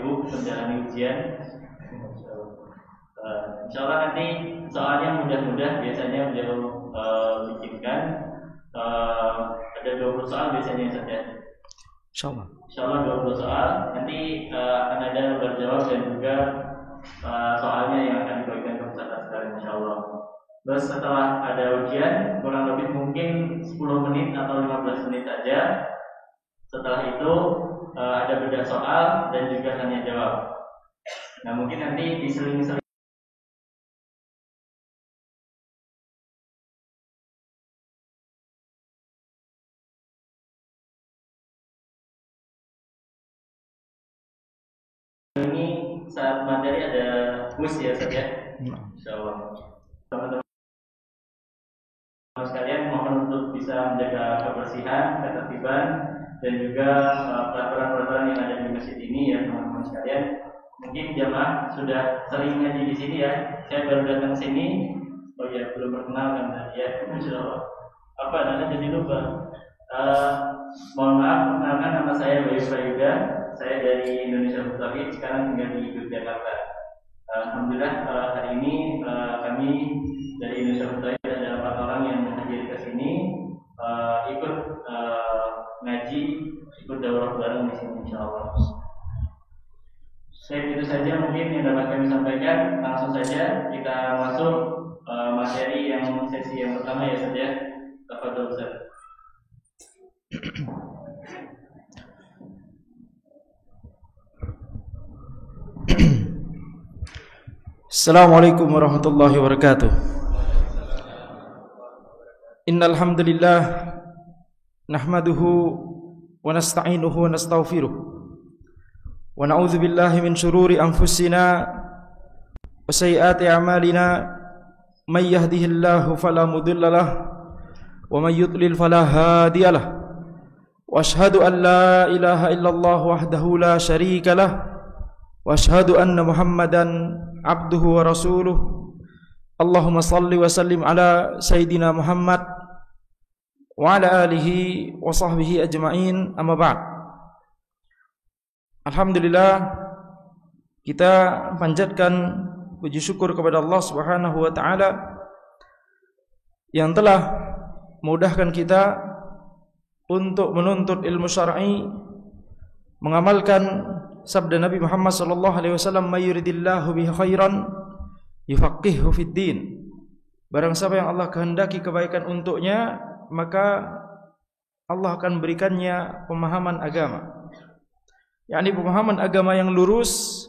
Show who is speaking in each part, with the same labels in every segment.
Speaker 1: Ibu menjalani ujian. Insya Allah nanti soalnya mudah-mudah biasanya beliau bikinkan ada 20 soal biasanya saja. Insya Allah 20 soal. Nanti akan ada lembar jawab dan juga soalnya yang akan dibagikan ke peserta sekalian Insya Allah. Terus setelah ada ujian kurang lebih mungkin 10 menit atau 15 menit saja. Setelah itu ada bedah soal dan juga tanya jawab. Nah mungkin nanti diseling-seling ini saat materi ada kuis ya Ustaz ya. Insyaallah. Teman-teman sekalian mohon untuk bisa menjaga kebersihan, ketertiban dan juga peraturan-peraturan yang ada di masjid ini ya teman-teman sekalian. Mungkin jamaah sudah sering ngaji di sini ya. Saya baru datang sini. Oh ya belum perkenalkan tadi ya. Insyaallah. Apa namanya jadi lupa. Mohon maaf, perkenalkan nama saya Bayu Prayuga. Saya dari Indonesia Mutakhir, sekarang tinggal di Yogyakarta. Alhamdulillah hari ini kami dari Indonesia Mutakhir ada 4 orang yang hadir ke sini ikut ngaji, ikut daurah bareng di sini insyaallah. Itu saja mungkin yang dapat kami sampaikan. Langsung saja kita masuk materi yang sesi yang pertama ya saja. Tafadhol Ustaz.
Speaker 2: Assalamualaikum warahmatullahi wabarakatuh. Innal hamdalillah nahmaduhu wa nasta'inuhu wa nastaghfiruh wa na'udzu billahi min shururi anfusina wa sayyiati a'malina may yahdihillahu fala mudilla lahu wa may yudlil fala hadiyalah wa asyhadu an la ilaha illallah wahdahu la syarika lah wa asyhadu anna Muhammadan abduhu wa rasuluh. Allahumma salli wa sallim ala Sayyidina Muhammad wa ala alihi wa sahbihi ajma'in, amma ba'd. Alhamdulillah, kita panjatkan puji syukur kepada Allah Subhanahu wa taala yang telah memudahkan kita untuk menuntut ilmu syar'i, mengamalkan sabda Nabi Muhammad sallallahu alaihi wasallam, "May yuridillahu bihi khairan yufaqihuhu fid din." Barang siapa yang Allah kehendaki kebaikan untuknya, maka Allah akan berikannya pemahaman agama. yakni pemahaman agama yang lurus,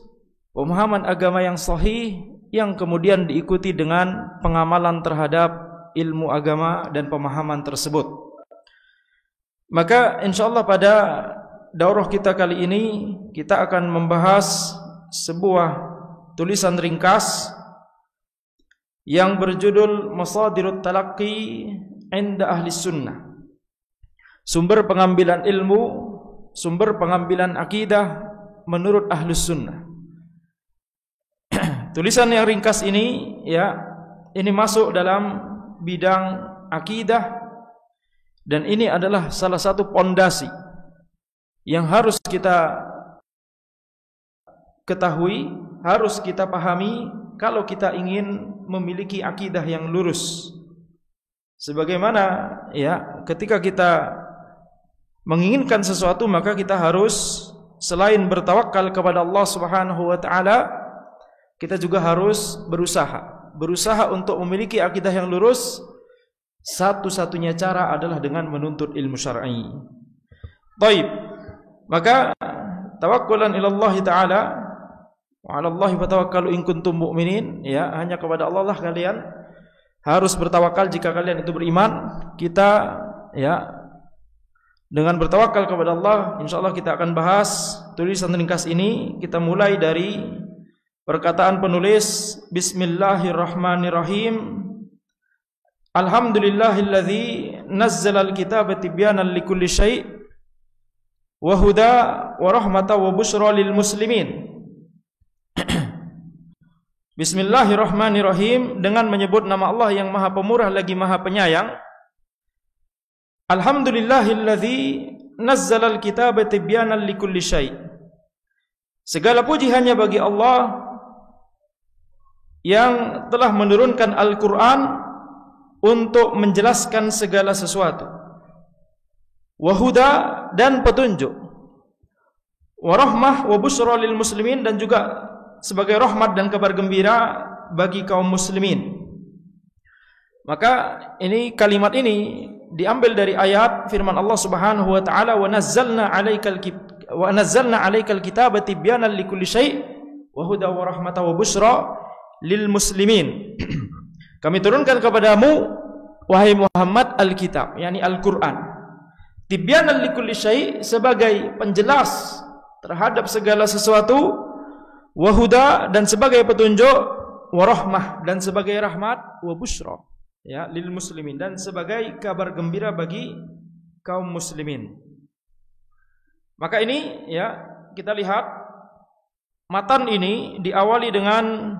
Speaker 2: pemahaman agama yang sahih, yang kemudian diikuti dengan pengamalan terhadap ilmu agama dan pemahaman tersebut. Maka insyaallah pada daurah kita kali ini kita akan membahas sebuah tulisan ringkas yang berjudul Masadirut Talaqqi 'inda Ahli Sunnah. Sumber pengambilan ilmu, sumber pengambilan akidah menurut Ahlus Sunnah. Tulisan yang ringkas ini ya, ini masuk dalam bidang akidah dan ini adalah salah satu pondasi yang harus kita ketahui, harus kita pahami kalau kita ingin memiliki akidah yang lurus. Sebagaimana ya, ketika kita menginginkan sesuatu maka kita harus selain bertawakal kepada Allah Subhanahu wa taala, kita juga harus berusaha untuk memiliki akidah yang lurus. Satu-satunya cara adalah dengan menuntut ilmu syar'i. Baik. Maka tawakkulan ila Allah taala wa 'ala Allah fatawakkalu in kuntum mu'minin, ya, hanya kepada Allah lah kalian harus bertawakal jika kalian itu beriman. Kita ya dengan bertawakal kepada Allah, insyaallah kita akan bahas tulisan ringkas ini. Kita mulai dari perkataan penulis, Bismillahirrahmanirrahim. Alhamdulillahilladzi nazzala al-kitaba tibyanan likulli syai' wa huda wa rahmatan wa busyra lil muslimin. Bismillahirrahmanirrahim, dengan menyebut nama Allah yang Maha Pemurah lagi Maha Penyayang. Alhamdulillahilladzi nazzala al-kitaba tibyanan likulli syai'. Segala puji hanya bagi Allah yang telah menurunkan Al-Quran untuk menjelaskan segala sesuatu, wahuda dan petunjuk, warahmah wabusra lil muslimin dan juga sebagai rahmat dan kabar gembira bagi kaum muslimin. Maka ini kalimat ini diambil dari ayat firman Allah Subhanahu wa taala, wa nazzalna 'alaikal kitaba tibyanan likulli syai' wa huda wa rahmatan wa busyra lil muslimin. Kami turunkan kepadamu wahai Muhammad Alkitab, yakni Al-Qur'an, tibyanan likulli syai' sebagai penjelas terhadap segala sesuatu, wa huda dan sebagai petunjuk, wa rahmah dan sebagai rahmat, wa busyra ya lil muslimin dan sebagai kabar gembira bagi kaum muslimin. Maka ini ya kita lihat matan ini diawali dengan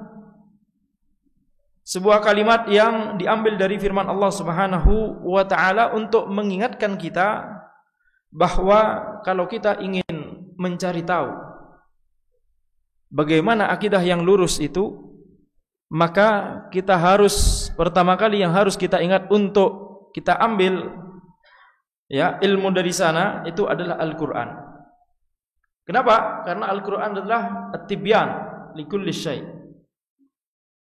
Speaker 2: sebuah kalimat yang diambil dari firman Allah Subhanahu wa taala untuk mengingatkan kita bahwa kalau kita ingin mencari tahu bagaimana akidah yang lurus itu, maka kita harus pertama kali yang harus kita ingat untuk kita ambil ya ilmu dari sana itu adalah Al-Qur'an. Kenapa? Karena Al-Qur'an adalah at-tibyan likulli syai',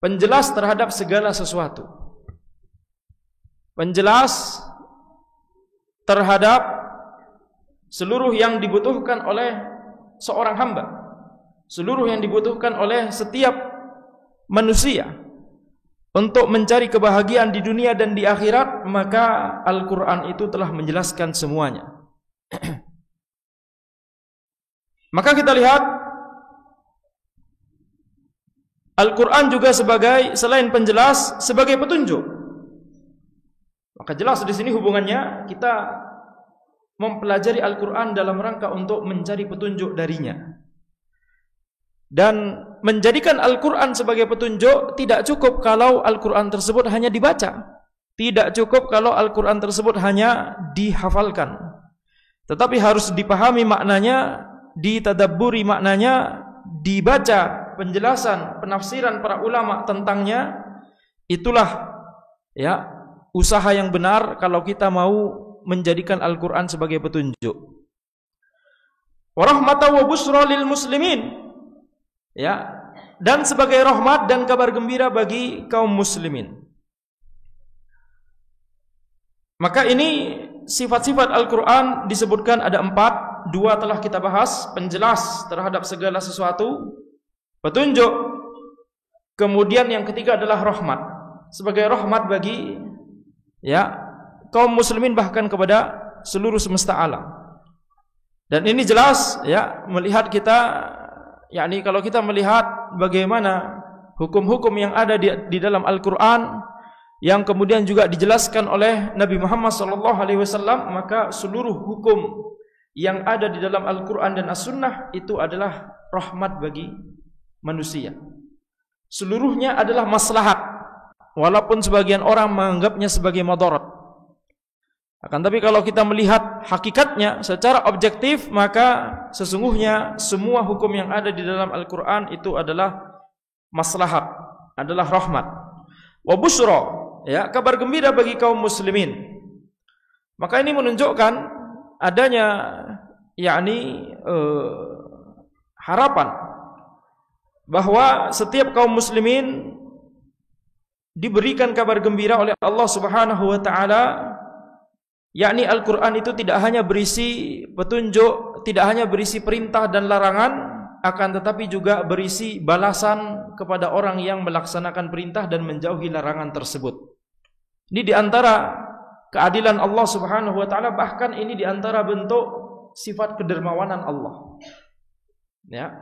Speaker 2: penjelas terhadap segala sesuatu, penjelas terhadap seluruh yang dibutuhkan oleh seorang hamba, seluruh yang dibutuhkan oleh setiap manusia untuk mencari kebahagiaan di dunia dan di akhirat, maka Al-Quran itu telah menjelaskan semuanya. Maka kita lihat Al-Quran juga sebagai selain penjelas sebagai petunjuk. Maka jelas di sini hubungannya kita mempelajari Al-Quran dalam rangka untuk mencari petunjuk darinya. Dan menjadikan Al-Quran sebagai petunjuk tidak cukup kalau Al-Quran tersebut hanya dibaca, tidak cukup kalau Al-Quran tersebut hanya dihafalkan, tetapi harus dipahami maknanya, ditadabburi maknanya, dibaca penjelasan, penafsiran para ulama tentangnya. Itulah ya usaha yang benar kalau kita mau menjadikan Al-Quran sebagai petunjuk. Wa rahmatan wa busyra lil muslimin, ya, dan sebagai rahmat dan kabar gembira bagi kaum muslimin. Maka ini sifat-sifat Al-Quran disebutkan ada 4. 2 telah kita bahas, penjelas terhadap segala sesuatu, petunjuk, kemudian yang ketiga adalah rahmat, sebagai rahmat bagi ya kaum muslimin bahkan kepada seluruh semesta alam. Dan ini jelas ya melihat kita, yakni kalau kita melihat bagaimana hukum-hukum yang ada di dalam Al-Quran yang kemudian juga dijelaskan oleh Nabi Muhammad SAW, maka seluruh hukum yang ada di dalam Al-Quran dan As-Sunnah itu adalah rahmat bagi manusia. Seluruhnya adalah maslahat, walaupun sebagian orang menganggapnya sebagai madarat. Akan tapi kalau kita melihat hakikatnya secara objektif, maka sesungguhnya semua hukum yang ada di dalam Al-Quran itu adalah maslahat, adalah rahmat. Wa busyra, ya, kabar gembira bagi kaum muslimin. Maka ini menunjukkan adanya yakni harapan bahwa setiap kaum muslimin diberikan kabar gembira oleh Allah Subhanahu wa taala, yakni Al-Quran itu tidak hanya berisi petunjuk, tidak hanya berisi perintah dan larangan, akan tetapi juga berisi balasan kepada orang yang melaksanakan perintah dan menjauhi larangan tersebut. Ini diantara keadilan Allah Subhanahu wa taala, bahkan ini diantara bentuk sifat kedermawanan Allah. Ya.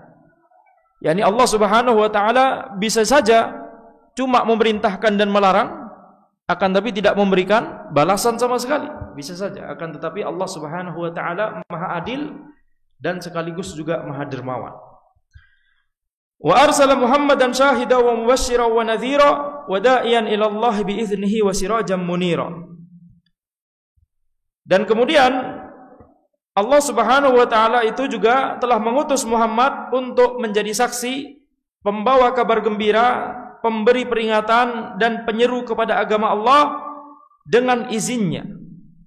Speaker 2: yakni Allah Subhanahu wa taala bisa saja cuma memerintahkan dan melarang, akan tapi tidak memberikan balasan sama sekali. Bisa saja, akan tetapi Allah Subhanahu wa taala Maha Adil dan sekaligus juga Maha Dermawan. Wa arsala Muhammadan syahidan wa mubasysyiran wa nadhira wa da'iyan ila Allah bi idznihi wa sirajan munira. Dan kemudian Allah Subhanahu wa taala itu juga telah mengutus Muhammad untuk menjadi saksi, pembawa kabar gembira, pemberi peringatan dan penyeru kepada agama Allah dengan izinnya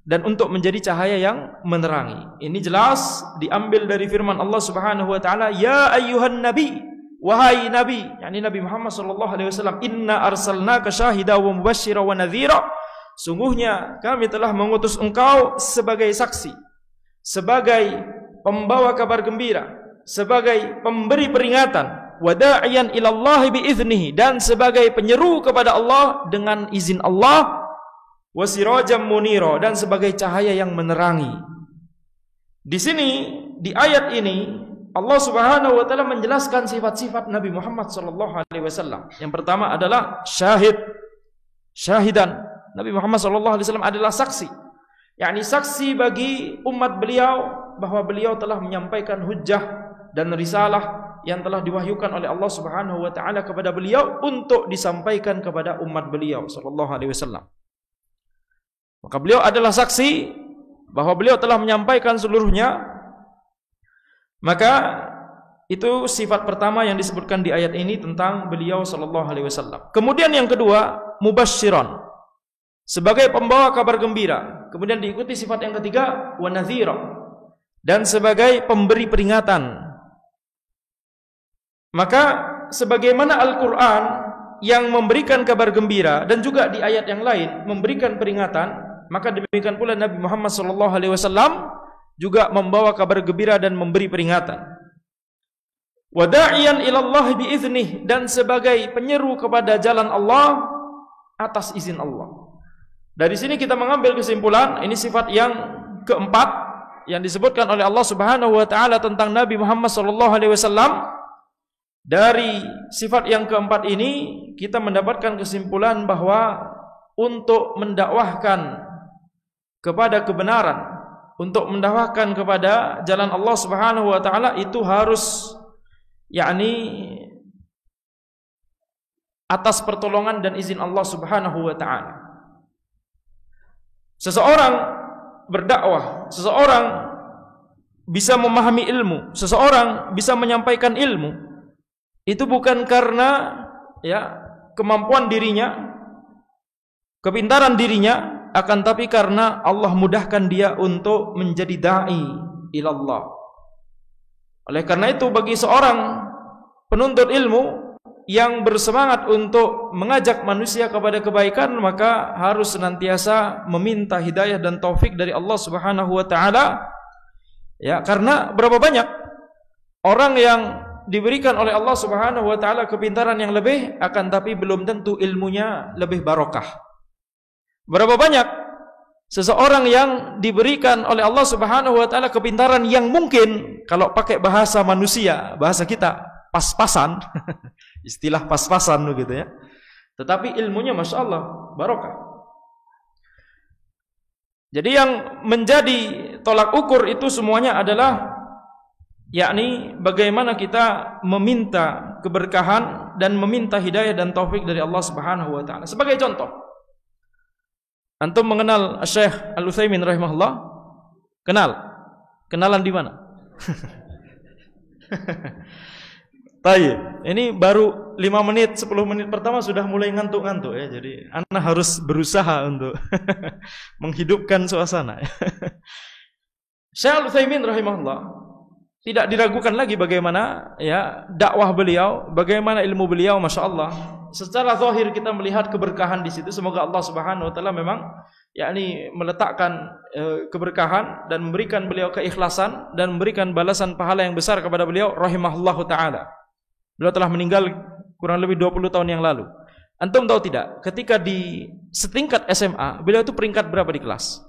Speaker 2: dan untuk menjadi cahaya yang menerangi. Ini jelas diambil dari firman Allah Subhanahu wa taala, ya ayyuhan nabi, wahai nabi, yakni Nabi Muhammad sallallahu alaihi wasallam, inna arsalnaka syahida wa mubasysira wa nadhira. Sungguhnya kami telah mengutus engkau sebagai saksi, sebagai pembawa kabar gembira, sebagai pemberi peringatan, wa da'iyan ila Allah biiznihi, dan sebagai penyeru kepada Allah dengan izin Allah, wa sirajan munira, dan sebagai cahaya yang menerangi. Di sini di ayat ini Allah Subhanahu wa taala menjelaskan sifat-sifat Nabi Muhammad sallallahu alaihi wasallam. Yang pertama adalah syahidan. Nabi Muhammad sallallahu alaihi wasallam adalah saksi, yakni saksi bagi umat beliau bahwa beliau telah menyampaikan hujjah dan risalah yang telah diwahyukan oleh Allah Subhanahu wa taala kepada beliau untuk disampaikan kepada umat beliau sallallahu alaihi wasallam. Maka beliau adalah saksi bahwa beliau telah menyampaikan seluruhnya. Maka itu sifat pertama yang disebutkan di ayat ini tentang beliau sallallahu alaihi wasallam. Kemudian yang kedua, mubasysyiran, sebagai pembawa kabar gembira. Kemudian diikuti sifat yang ketiga, wa nadhira, dan sebagai pemberi peringatan. Maka sebagaimana Al-Qur'an yang memberikan kabar gembira dan juga di ayat yang lain memberikan peringatan, maka demikian pula Nabi Muhammad sallallahu alaihi wasallam juga membawa kabar gembira dan memberi peringatan. Wa da'iyan ila Allah biiznih, dan sebagai penyeru kepada jalan Allah atas izin Allah. Dari sini kita mengambil kesimpulan, ini sifat yang keempat yang disebutkan oleh Allah Subhanahu wa taala tentang Nabi Muhammad sallallahu alaihi wasallam. Dari sifat yang keempat ini kita mendapatkan kesimpulan bahwa untuk mendakwahkan kepada kebenaran, untuk mendakwahkan kepada jalan Allah Subhanahu wa taala itu harus yakni atas pertolongan dan izin Allah Subhanahu wa taala. Seseorang berdakwah, seseorang bisa memahami ilmu, seseorang bisa menyampaikan ilmu, itu bukan karena kemampuan dirinya, kepintaran dirinya, akan tapi karena Allah mudahkan dia untuk menjadi dai ilallah. Oleh karena itu bagi seorang penuntut ilmu yang bersemangat untuk mengajak manusia kepada kebaikan, maka harus senantiasa meminta hidayah dan taufik dari Allah Subhanahu wa taala. Ya, karena berapa banyak orang yang diberikan oleh Allah Subhanahu wa taala kepintaran yang lebih, akan tapi belum tentu ilmunya lebih barokah. Berapa banyak seseorang yang diberikan oleh Allah Subhanahu wa taala kepintaran yang mungkin kalau pakai bahasa manusia, bahasa kita, pas-pasan, istilah pas-pasan begitu ya. Tetapi ilmunya Masya Allah barokah. Jadi yang menjadi tolak ukur itu semuanya adalah yakni bagaimana kita meminta keberkahan dan meminta hidayah dan taufik dari Allah Subhanahu wa taala. Sebagai contoh, antum mengenal Syekh Al-Utsaimin rahimahullah? Kenalan di mana? Tayyib. Ini baru 5 menit, 10 menit pertama sudah mulai ngantuk-ngantuk ya. Jadi ana harus berusaha untuk menghidupkan suasana. Syekh Al-Utsaimin rahimahullah tidak diragukan lagi bagaimana ya dakwah beliau, bagaimana ilmu beliau, Masya Allah. Secara zahir kita melihat keberkahan di situ. Semoga Allah Subhanahu wa taala memang yakni meletakkan keberkahan dan memberikan beliau keikhlasan dan memberikan balasan pahala yang besar kepada beliau rahimahullahu taala. Beliau telah meninggal kurang lebih 20 tahun yang lalu. Antum tahu tidak, ketika di setingkat SMA, beliau itu peringkat berapa di kelas?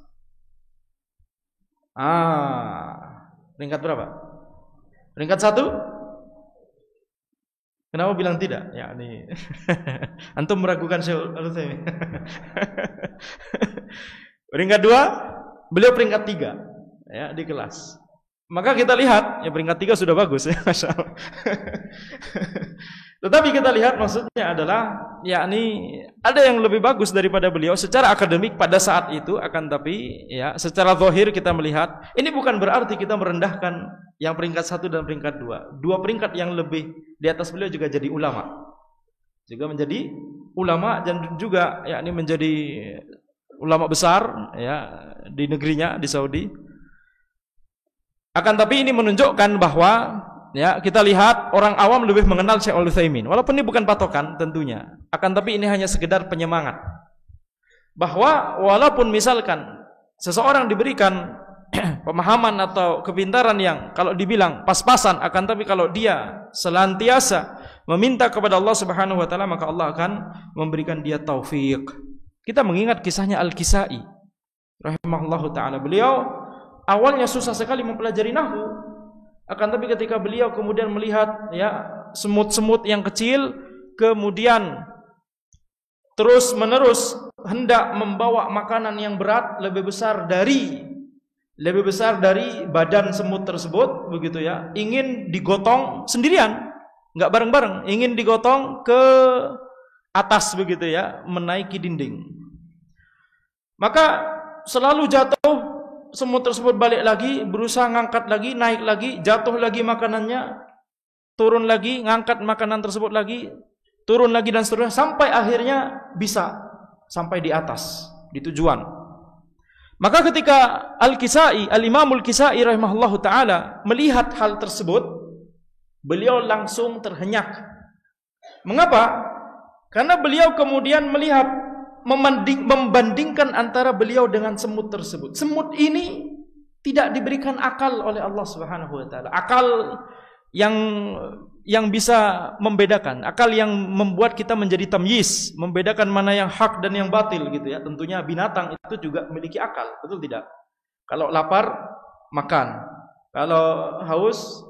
Speaker 2: Peringkat berapa? Peringkat 1? Kenapa bilang tidak? Ya, ini antum meragukan Syekh Al-Utsaimin. Peringkat 2, beliau peringkat 3 ya di kelas. Maka kita lihat, ya peringkat 3 sudah bagus ya, Masya Allah. Tetapi kita lihat maksudnya adalah yakni ada yang lebih bagus daripada beliau secara akademik pada saat itu, akan tapi ya secara zahir kita melihat ini bukan berarti kita merendahkan yang peringkat 1 dan peringkat 2. Dua peringkat yang lebih di atas beliau juga jadi ulama. Juga menjadi ulama dan juga yakni menjadi ulama besar ya di negerinya di Saudi. Akan tapi ini menunjukkan bahwa ya, kita lihat orang awam lebih mengenal Syekh Al-Utsaimin. Walaupun ini bukan patokan tentunya. Akan tapi ini hanya sekedar penyemangat. Bahwa walaupun misalkan seseorang diberikan pemahaman atau kepintaran yang kalau dibilang pas-pasan, akan tapi kalau dia senantiasa meminta kepada Allah Subhanahu wa taala, maka Allah akan memberikan dia taufik. Kita mengingat kisahnya Al-Kisai rahimahullahu taala. Beliau awalnya susah sekali mempelajari nahwu. Akan tapi ketika beliau kemudian melihat ya semut-semut yang kecil, kemudian terus menerus hendak membawa makanan yang berat lebih besar dari badan semut tersebut, begitu ya, ingin digotong sendirian, nggak bareng-bareng, ingin digotong ke atas begitu ya, menaiki dinding. Maka selalu jatuh. Semut tersebut balik lagi, berusaha ngangkat lagi, naik lagi, jatuh lagi makanannya, turun lagi, ngangkat makanan tersebut lagi, turun lagi dan seterusnya, sampai akhirnya bisa sampai di atas, di tujuan. Maka ketika Al-Imam Al-Kisai rahimahullahu taala melihat hal tersebut, beliau langsung terhenyak. Mengapa? Karena beliau kemudian melihat membandingkan antara beliau dengan semut tersebut. Semut ini tidak diberikan akal oleh Allah Subhanahu wa taala. Akal yang bisa membedakan, akal yang membuat kita menjadi tamyiz, membedakan mana yang hak dan yang batil gitu ya. Tentunya binatang itu juga memiliki akal, betul tidak? Kalau lapar makan, kalau haus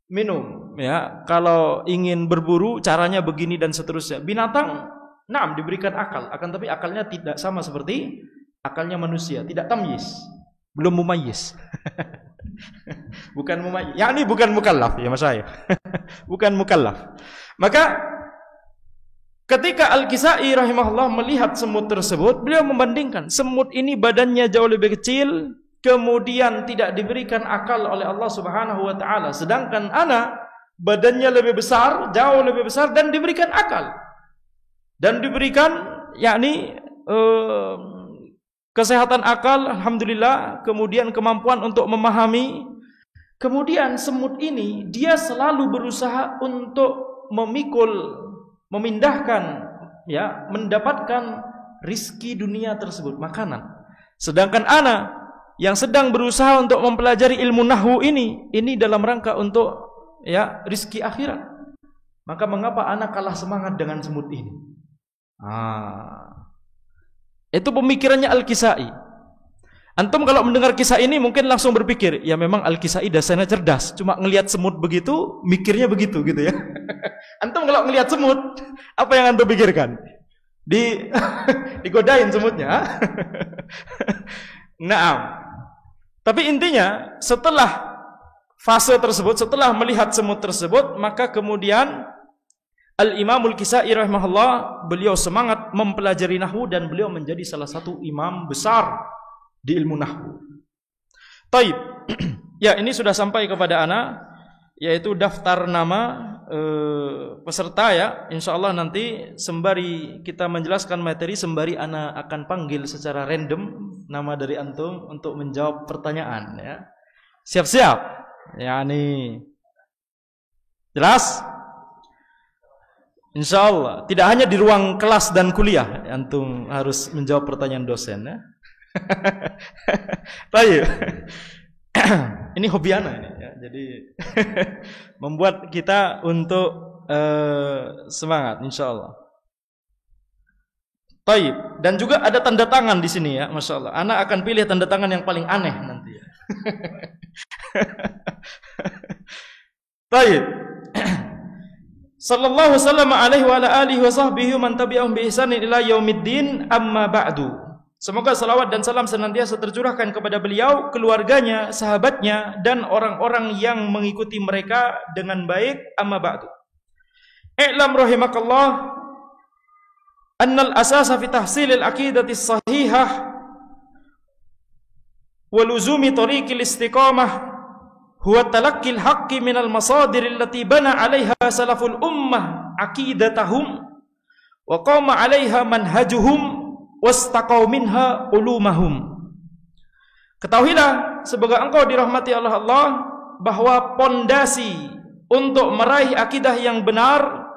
Speaker 2: minum ya, kalau ingin berburu caranya begini dan seterusnya. Binatang diberikan akal, akan tapi akalnya tidak sama seperti akalnya manusia, tidak tamyiz, belum mumayyiz. Bukan mumayyiz, yakni bukan mukallaf ya Mas saya. Bukan mukallaf. Maka ketika Al-Kisai rahimahullah melihat semut tersebut, beliau membandingkan, semut ini badannya jauh lebih kecil, kemudian tidak diberikan akal oleh Allah Subhanahu wa taala, sedangkan ana badannya lebih besar, jauh lebih besar dan diberikan akal. Dan diberikan yakni kesehatan akal, alhamdulillah, kemudian kemampuan untuk memahami. Kemudian semut ini dia selalu berusaha untuk memindahkan ya, mendapatkan rizki dunia tersebut, makanan. Sedangkan ana yang sedang berusaha untuk mempelajari ilmu nahwu ini dalam rangka untuk ya rizki akhirat. Maka mengapa ana kalah semangat dengan semut ini? Itu pemikirannya Al-Kisai. Antum kalau mendengar kisah ini mungkin langsung berpikir, ya memang Al-Kisai dasarnya cerdas, cuma ngelihat semut begitu, mikirnya begitu gitu ya. Antum kalau ngelihat semut, apa yang antum pikirkan? Digodain semutnya. Nah, tapi intinya setelah fase tersebut, setelah melihat semut tersebut, maka kemudian Al-Imam Al-Kisai rahimahullah, beliau semangat mempelajari nahwu dan beliau menjadi salah satu imam besar di ilmu nahwu. Taib. Ya, ini sudah sampai kepada ana, yaitu daftar nama peserta ya. Insyaallah nanti sembari kita menjelaskan materi, sembari ana akan panggil secara random nama dari antum untuk menjawab pertanyaan ya. Siap-siap. Ya nih. Jelas? Insyaallah tidak hanya di ruang kelas dan kuliah antum harus menjawab pertanyaan dosen ya. Baik. Ini hobi ana ini ya. Jadi membuat kita untuk semangat insyaallah. Baik, dan juga ada tanda tangan di sini ya, masyaallah. Ana akan pilih tanda tangan yang paling aneh nanti ya. Baik. Sallallahu wasallam alaihi wa ala alihi wa sahbihi man tabi'ahum bi ihsanin ila yaumiddin, amma ba'du. Semoga salawat dan salam senantiasa tercurahkan kepada beliau, keluarganya, sahabatnya dan orang-orang yang mengikuti mereka dengan baik, amma ba'du. I'lam rahimakallah annal asasa fi tahsilil aqidati sahihah wa luzumi tariqil istiqamah huwa talaqqil haqqi minal masadir allati bana 'alaiha salaful ummah aqidatahum wa qama 'alaiha manhajuhum wastaqaw minha ulumahum. Ketahuilah semoga engkau dirahmati Allah bahwa pondasi untuk meraih akidah yang benar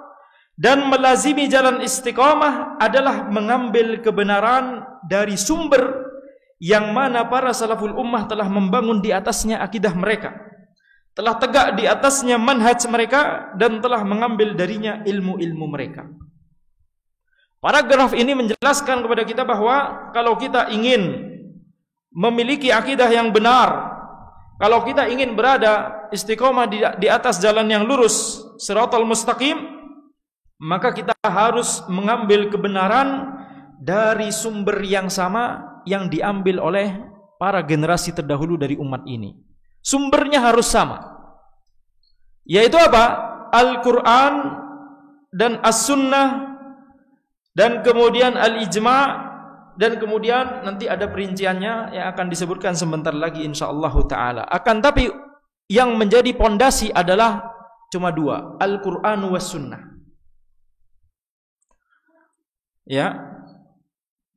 Speaker 2: dan melazimi jalan istiqamah adalah mengambil kebenaran dari sumber yang mana para salaful ummah telah membangun di atasnya akidah mereka, telah tegak di atasnya manhaj mereka, dan telah mengambil darinya ilmu-ilmu mereka. Paragraf ini menjelaskan kepada kita bahwa kalau kita ingin memiliki akidah yang benar, kalau kita ingin berada istiqomah di atas jalan yang lurus, siratal mustaqim, maka kita harus mengambil kebenaran dari sumber yang sama yang diambil oleh para generasi terdahulu dari umat ini. Sumbernya harus sama. Yaitu apa? Al-Quran dan As-Sunnah, dan kemudian Al-Ijma', dan kemudian nanti ada perinciannya yang akan disebutkan sebentar lagi insyaallah ta'ala. Akan tapi yang menjadi pondasi adalah cuma dua, Al-Quran was Sunnah. Ya,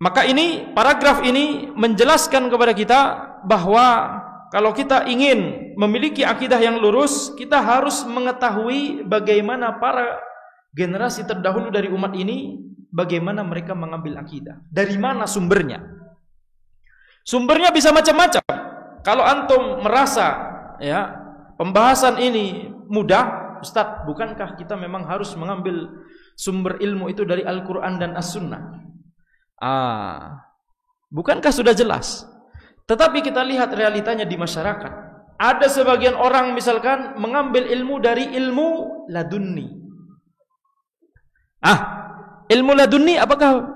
Speaker 2: maka ini paragraf ini menjelaskan kepada kita bahwa kalau kita ingin memiliki akidah yang lurus, kita harus mengetahui bagaimana para generasi terdahulu dari umat ini, bagaimana mereka mengambil akidah, dari mana sumbernya. Sumbernya bisa macam-macam. Kalau antum merasa ya pembahasan ini mudah, Ustaz, bukankah kita memang harus mengambil sumber ilmu itu dari Al-Quran dan As-Sunnah? Bukankah sudah jelas? Tetapi kita lihat realitanya di masyarakat. Ada sebagian orang misalkan mengambil ilmu dari ilmu ladunni. Ilmu ladunni apakah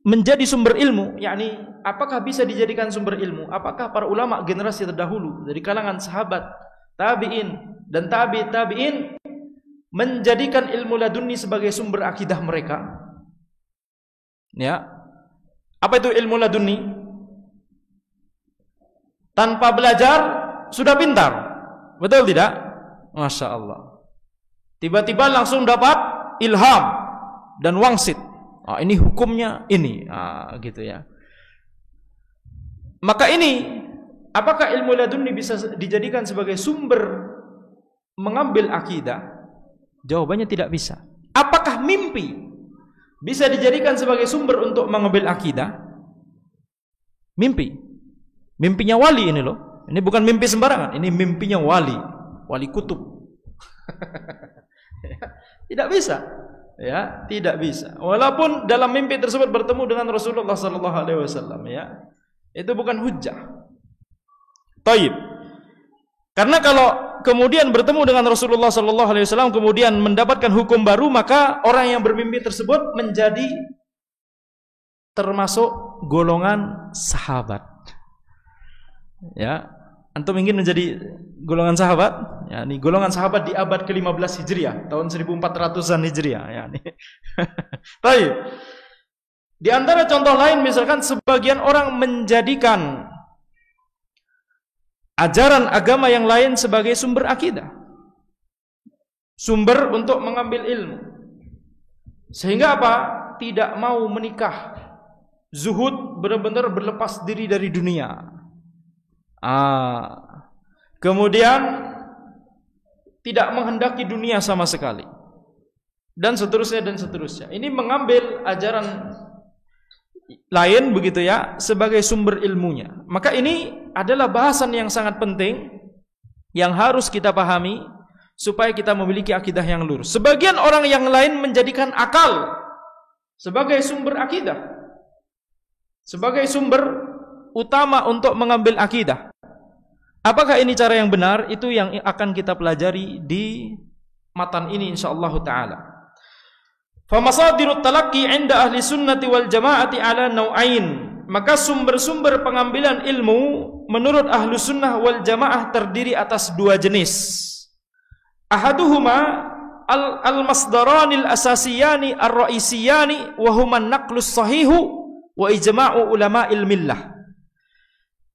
Speaker 2: menjadi sumber ilmu? Yakni apakah bisa dijadikan sumber ilmu? Apakah para ulama generasi terdahulu dari kalangan sahabat, tabi'in dan tabi'in menjadikan ilmu ladunni sebagai sumber akidah mereka? Ya. Apa itu ilmu ladunni? Tanpa belajar sudah pintar. Betul tidak? Masya Allah. Tiba-tiba langsung dapat ilham dan wangsit. Ini hukumnya ini. Gitu ya. Maka ini, apakah ilmu ladunni bisa dijadikan sebagai sumber mengambil akidah? Jawabannya tidak bisa. Apakah mimpi bisa dijadikan sebagai sumber untuk mengambil akidah? Mimpinya wali ini loh. Ini bukan mimpi sembarangan. Ini mimpinya wali kutub. Tidak bisa. Ya, tidak bisa. Walaupun dalam mimpi tersebut bertemu dengan Rasulullah sallallahu alaihi wasallam, ya. Itu bukan hujjah. Taib. Karena kalau kemudian bertemu dengan Rasulullah sallallahu alaihi wasallam kemudian mendapatkan hukum baru, maka orang yang bermimpi tersebut menjadi termasuk golongan sahabat. Ya, antum ingin menjadi golongan sahabat? Ya, ini golongan sahabat di abad ke-15 Hijriah, tahun 1400-an Hijriah, ya. Baik. Di antara contoh lain misalkan sebagian orang menjadikan ajaran agama yang lain sebagai sumber akidah, sumber untuk mengambil ilmu. Sehingga apa? Tidak mau menikah, zuhud, benar-benar berlepas diri dari dunia. Kemudian tidak menghendaki dunia sama sekali, dan seterusnya dan seterusnya. Ini mengambil ajaran lain begitu ya sebagai sumber ilmunya. Maka ini adalah bahasan yang sangat penting yang harus kita pahami supaya kita memiliki akidah yang lurus. Sebagian orang yang lain menjadikan akal sebagai sumber akidah, sebagai sumber utama untuk mengambil akidah. Apakah ini cara yang benar? Itu yang akan kita pelajari di matan ini insyaallah taala. Famasadirut talaqqi 'inda ahli sunnati wal jamaati 'ala nau'ain. Maka sumber-sumber pengambilan ilmu menurut ahlu sunnah wal jamaah terdiri atas dua jenis. Ahaduhuma al-masdaranil asasiyani ar-ra'isiyani wa huma an-naqlus sahihu wa ijma'u ulama'il millah.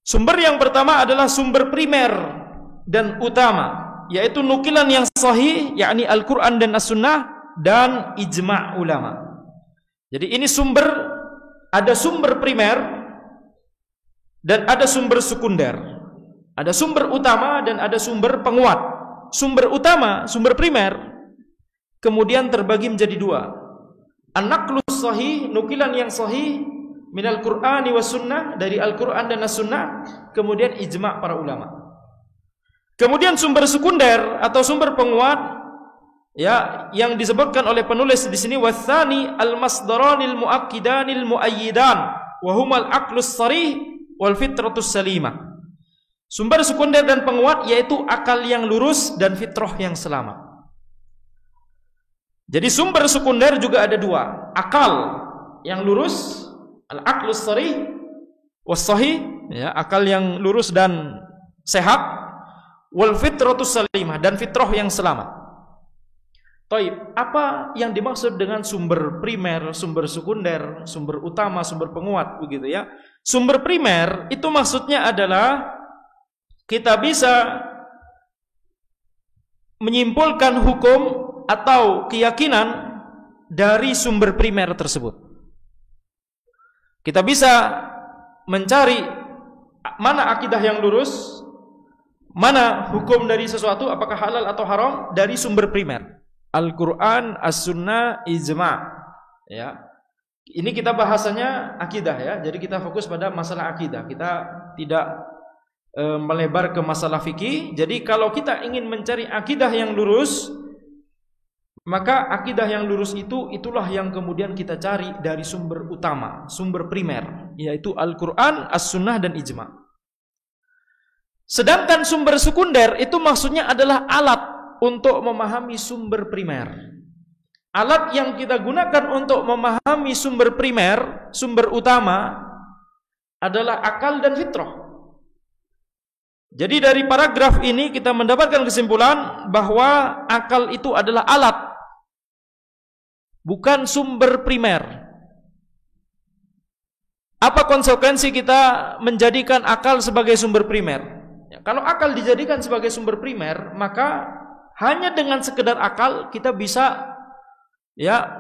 Speaker 2: Sumber yang pertama adalah sumber primer dan utama, yaitu nukilan yang sahih, yakni Al-Qur'an dan As-Sunnah, dan ijma' ulama. Jadi ini sumber, ada sumber primer dan ada sumber sekunder. Ada sumber utama dan ada sumber penguat. Sumber utama, sumber primer, kemudian terbagi menjadi dua. An-naqlus sahih, nukilan yang sahih minal Qur'ani was sunnah, dari Al-Qur'an dan As-Sunnah, kemudian ijma' para ulama. Kemudian sumber sekunder atau sumber penguat, ya, yang disebutkan oleh penulis di sini, watsani al-masdaranil muakkidanil muayyidan wa humal aqlus sarih wal fitratus salimah. Sumber sekunder dan penguat yaitu akal yang lurus dan fitrah yang selamat. Jadi sumber sekunder juga ada dua, akal yang lurus, al-aqlus sarih was sahih, ya, akal yang lurus dan sehat, wal fitratus salimah, dan fitrah yang selamat. Taib, apa yang dimaksud dengan sumber primer, sumber sekunder, sumber utama, sumber penguat, begitu ya? Sumber primer itu maksudnya adalah kita bisa menyimpulkan hukum atau keyakinan dari sumber primer tersebut. Kita bisa mencari mana akidah yang lurus, mana hukum dari sesuatu, apakah halal atau haram, dari sumber primer. Al-Qur'an, As-Sunnah, Ijma'. Ya. Ini kita bahasanya akidah, ya. Jadi kita fokus pada masalah akidah. Kita tidak melebar ke masalah fikih. Jadi kalau kita ingin mencari akidah yang lurus, maka akidah yang lurus itulah yang kemudian kita cari dari sumber utama, sumber primer, yaitu Al-Qur'an, As-Sunnah, dan Ijma'. Sedangkan sumber sekunder itu maksudnya adalah alat untuk memahami sumber primer. Alat yang kita gunakan untuk memahami sumber primer, sumber utama, adalah akal dan fitrah. Jadi dari paragraf ini kita mendapatkan kesimpulan bahwa akal itu adalah alat, bukan sumber primer. Apa konsekuensi kita menjadikan akal sebagai sumber primer? Ya, kalau akal dijadikan sebagai sumber primer, maka hanya dengan sekedar akal kita bisa, ya,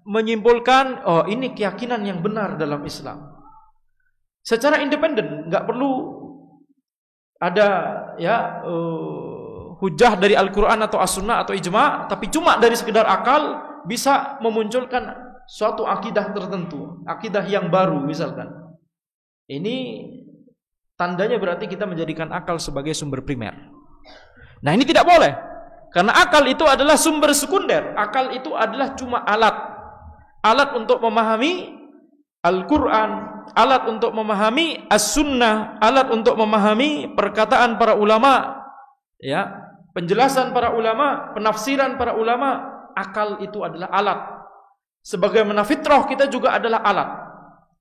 Speaker 2: menyimpulkan, oh, ini keyakinan yang benar dalam Islam. Secara independen, nggak perlu ada, ya, hujah dari Al-Quran atau As-Sunnah atau Ijma', tapi cuma dari sekedar akal bisa memunculkan suatu akidah tertentu, akidah yang baru misalkan. Ini tandanya berarti kita menjadikan akal sebagai sumber primer. Nah, ini tidak boleh, karena akal itu adalah sumber sekunder. Akal itu adalah cuma alat untuk memahami Al-Quran, alat untuk memahami As-Sunnah, alat untuk memahami perkataan para ulama, ya, penjelasan para ulama, penafsiran para ulama. Akal itu adalah alat. Sebagaimana fitrah kita juga adalah alat,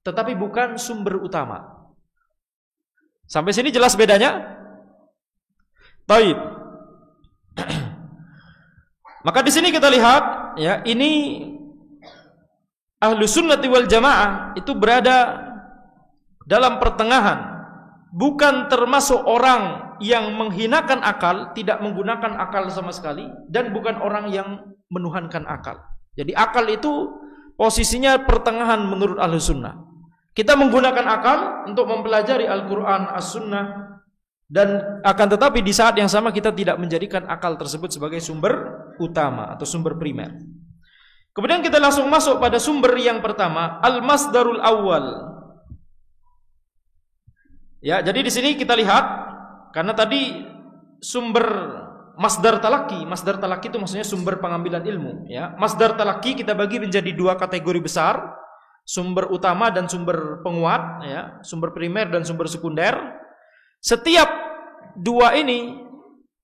Speaker 2: tetapi bukan sumber utama. Sampai sini jelas bedanya? Baik. Maka di sini kita lihat, ya, ini Ahlus Sunnati wal Jamaah itu berada dalam pertengahan, bukan termasuk orang yang menghinakan akal, tidak menggunakan akal sama sekali, dan bukan orang yang menuhankan akal. Jadi akal itu posisinya pertengahan menurut Ahlus Sunnah. Kita menggunakan akal untuk mempelajari Al-Quran, As-Sunnah, dan akan tetapi di saat yang sama kita tidak menjadikan akal tersebut sebagai sumber utama atau sumber primer. Kemudian kita langsung masuk pada sumber yang pertama, al-masdarul awwal. Ya, jadi di sini kita lihat, karena tadi sumber masdar talaki itu maksudnya sumber pengambilan ilmu, ya. Masdar talaki kita bagi menjadi dua kategori besar, sumber utama dan sumber penguat, ya, sumber primer dan sumber sekunder. Setiap dua ini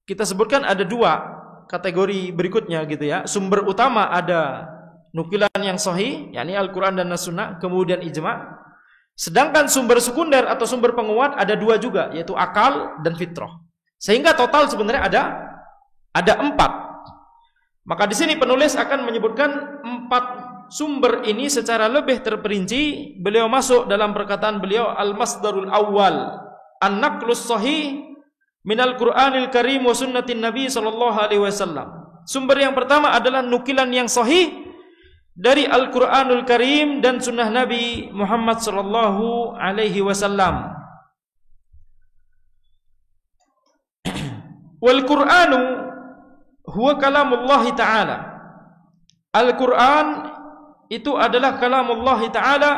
Speaker 2: kita sebutkan ada dua kategori berikutnya, gitu ya. Sumber utama ada nukilan yang sahih, yakni Al-Quran dan As-Sunnah, kemudian ijma'. Sedangkan sumber sekunder atau sumber penguat ada dua juga, yaitu akal dan fitrah. Sehingga total sebenarnya ada 4. Maka di sini penulis akan menyebutkan 4 sumber ini secara lebih terperinci. Beliau masuk dalam perkataan beliau al-masdarul awal, an-naqlus sahih minal Qur'anil Karim wa sunnatin Nabi sallallahu alaihi wasallam. Sumber yang pertama adalah nukilan yang sahih dari Al-Qur'anul Karim dan sunnah Nabi Muhammad sallallahu alaihi wasallam. Wal Qur'anu huwa kalamullah ta'ala. Al-Quran itu adalah kalamullah ta'ala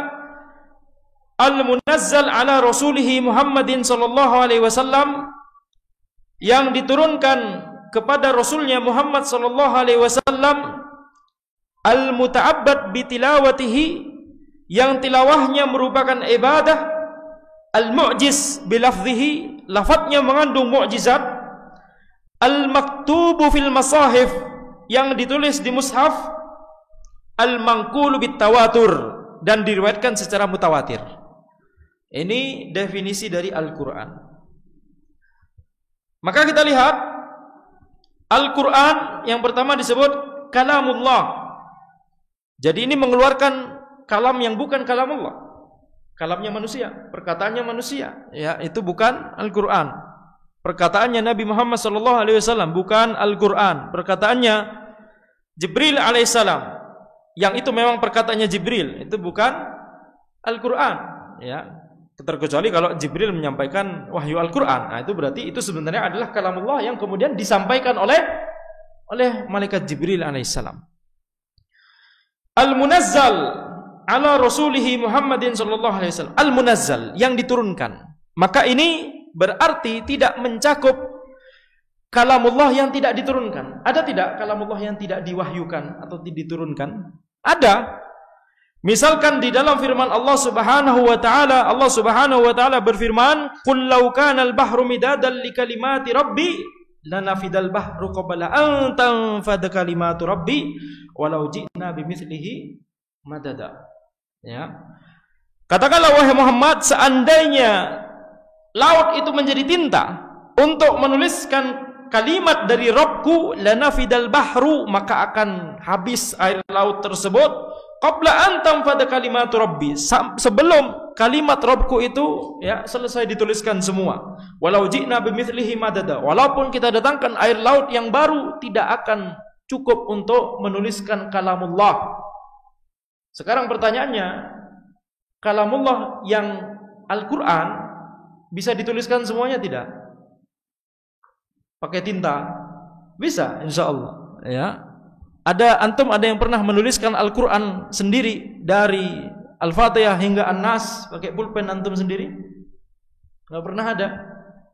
Speaker 2: al-munazzal ala rasulihi Muhammadin sallallahu alaihi wasallam, yang diturunkan kepada rasulnya Muhammad sallallahu alaihi wasallam, al-muta'abbad bitilawatihi, yang tilawahnya merupakan ibadah, al-mu'jiz bilafzihi, lafadznya mengandung mu'jizat, al-maktubu fil masahif, yang ditulis di mushaf, al-manqulu bitawatur, dan diriwayatkan secara mutawatir. Ini definisi dari Al-Quran. Maka kita lihat Al-Quran yang pertama disebut kalamullah. Jadi ini mengeluarkan kalam yang bukan kalamullah, kalamnya manusia, perkataannya manusia, ya, itu bukan Al-Quran. Perkataannya Nabi Muhammad sallallahu alaihi wasallam bukan Al-Qur'an. Perkataannya Jibril alaihissalam, yang itu memang perkataannya Jibril, itu bukan Al-Qur'an, ya. Terkecuali kalau Jibril menyampaikan wahyu Al-Qur'an. Nah, itu berarti itu sebenarnya adalah kalamullah yang kemudian disampaikan oleh malaikat Jibril alaihissalam. Al-munazzal ala rasulihi Muhammadin sallallahu alaihi wasallam. Al-munazzal, yang diturunkan. Maka ini berarti tidak mencakup kalamullah yang tidak diturunkan. Ada tidak kalamullah yang tidak diwahyukan atau diturunkan? Ada. Misalkan di dalam firman Allah Subhanahu wa taala, Allah Subhanahu wa taala berfirman, "Qul law kana al-bahru midadan li kalimati rabbi lanafidal bahru qabla an tanfada kalimatu rabbi walau ji'na bimithlihi madada." Ya. Katakanlah wahai Muhammad, seandainya laut itu menjadi tinta untuk menuliskan kalimat dari Rabbku, lanafidal bahru, maka akan habis air laut tersebut, qabla an tanfada kalimatu rabbi, sebelum kalimat Rabbku itu, ya, selesai dituliskan semua. Walau ji'na bimithlihi madada, walaupun kita datangkan air laut yang baru, tidak akan cukup untuk menuliskan kalamullah. Sekarang pertanyaannya, kalamullah yang Al-Quran bisa dituliskan semuanya tidak? Pakai tinta? Bisa, insyaallah. Ya. Antum ada yang pernah menuliskan Al-Quran sendiri dari Al-Fatihah hingga An-Nas pakai pulpen antum sendiri? Enggak pernah ada.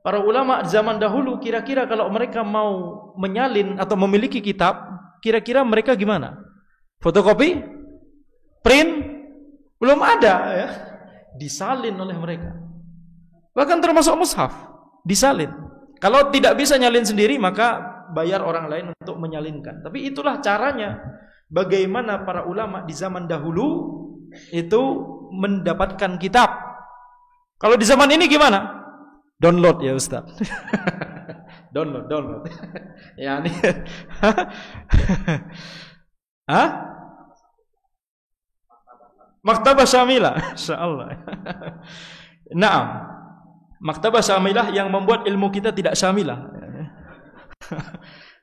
Speaker 2: Para ulama zaman dahulu kira-kira kalau mereka mau menyalin atau memiliki kitab, kira-kira mereka gimana? Fotokopi? Print? Belum ada, ya. Disalin oleh mereka. Bahkan termasuk mushaf, disalin. Kalau tidak bisa nyalin sendiri, maka bayar orang lain untuk menyalinkan. Tapi itulah caranya bagaimana para ulama di zaman dahulu itu mendapatkan kitab. Kalau di zaman ini gimana? Download ya Ustaz. download. Ya ini. Hah? Maktabah Syamilah, insyaallah. Naam. Maktabah syamilah yang membuat ilmu kita tidak syamilah.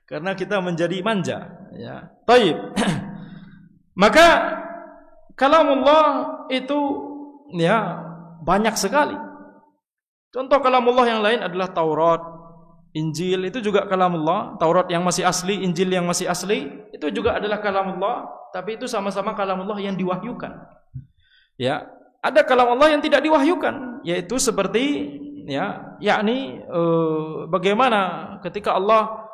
Speaker 2: Karena kita menjadi manja, ya. Baik. Maka kalamullah itu, ya, banyak sekali. Contoh kalamullah yang lain adalah Taurat, Injil, itu juga kalamullah. Taurat yang masih asli, Injil yang masih asli, itu juga adalah kalamullah, tapi itu sama-sama kalamullah yang diwahyukan. Ya, ada kalamullah yang tidak diwahyukan, yaitu seperti, ya, yakni bagaimana ketika Allah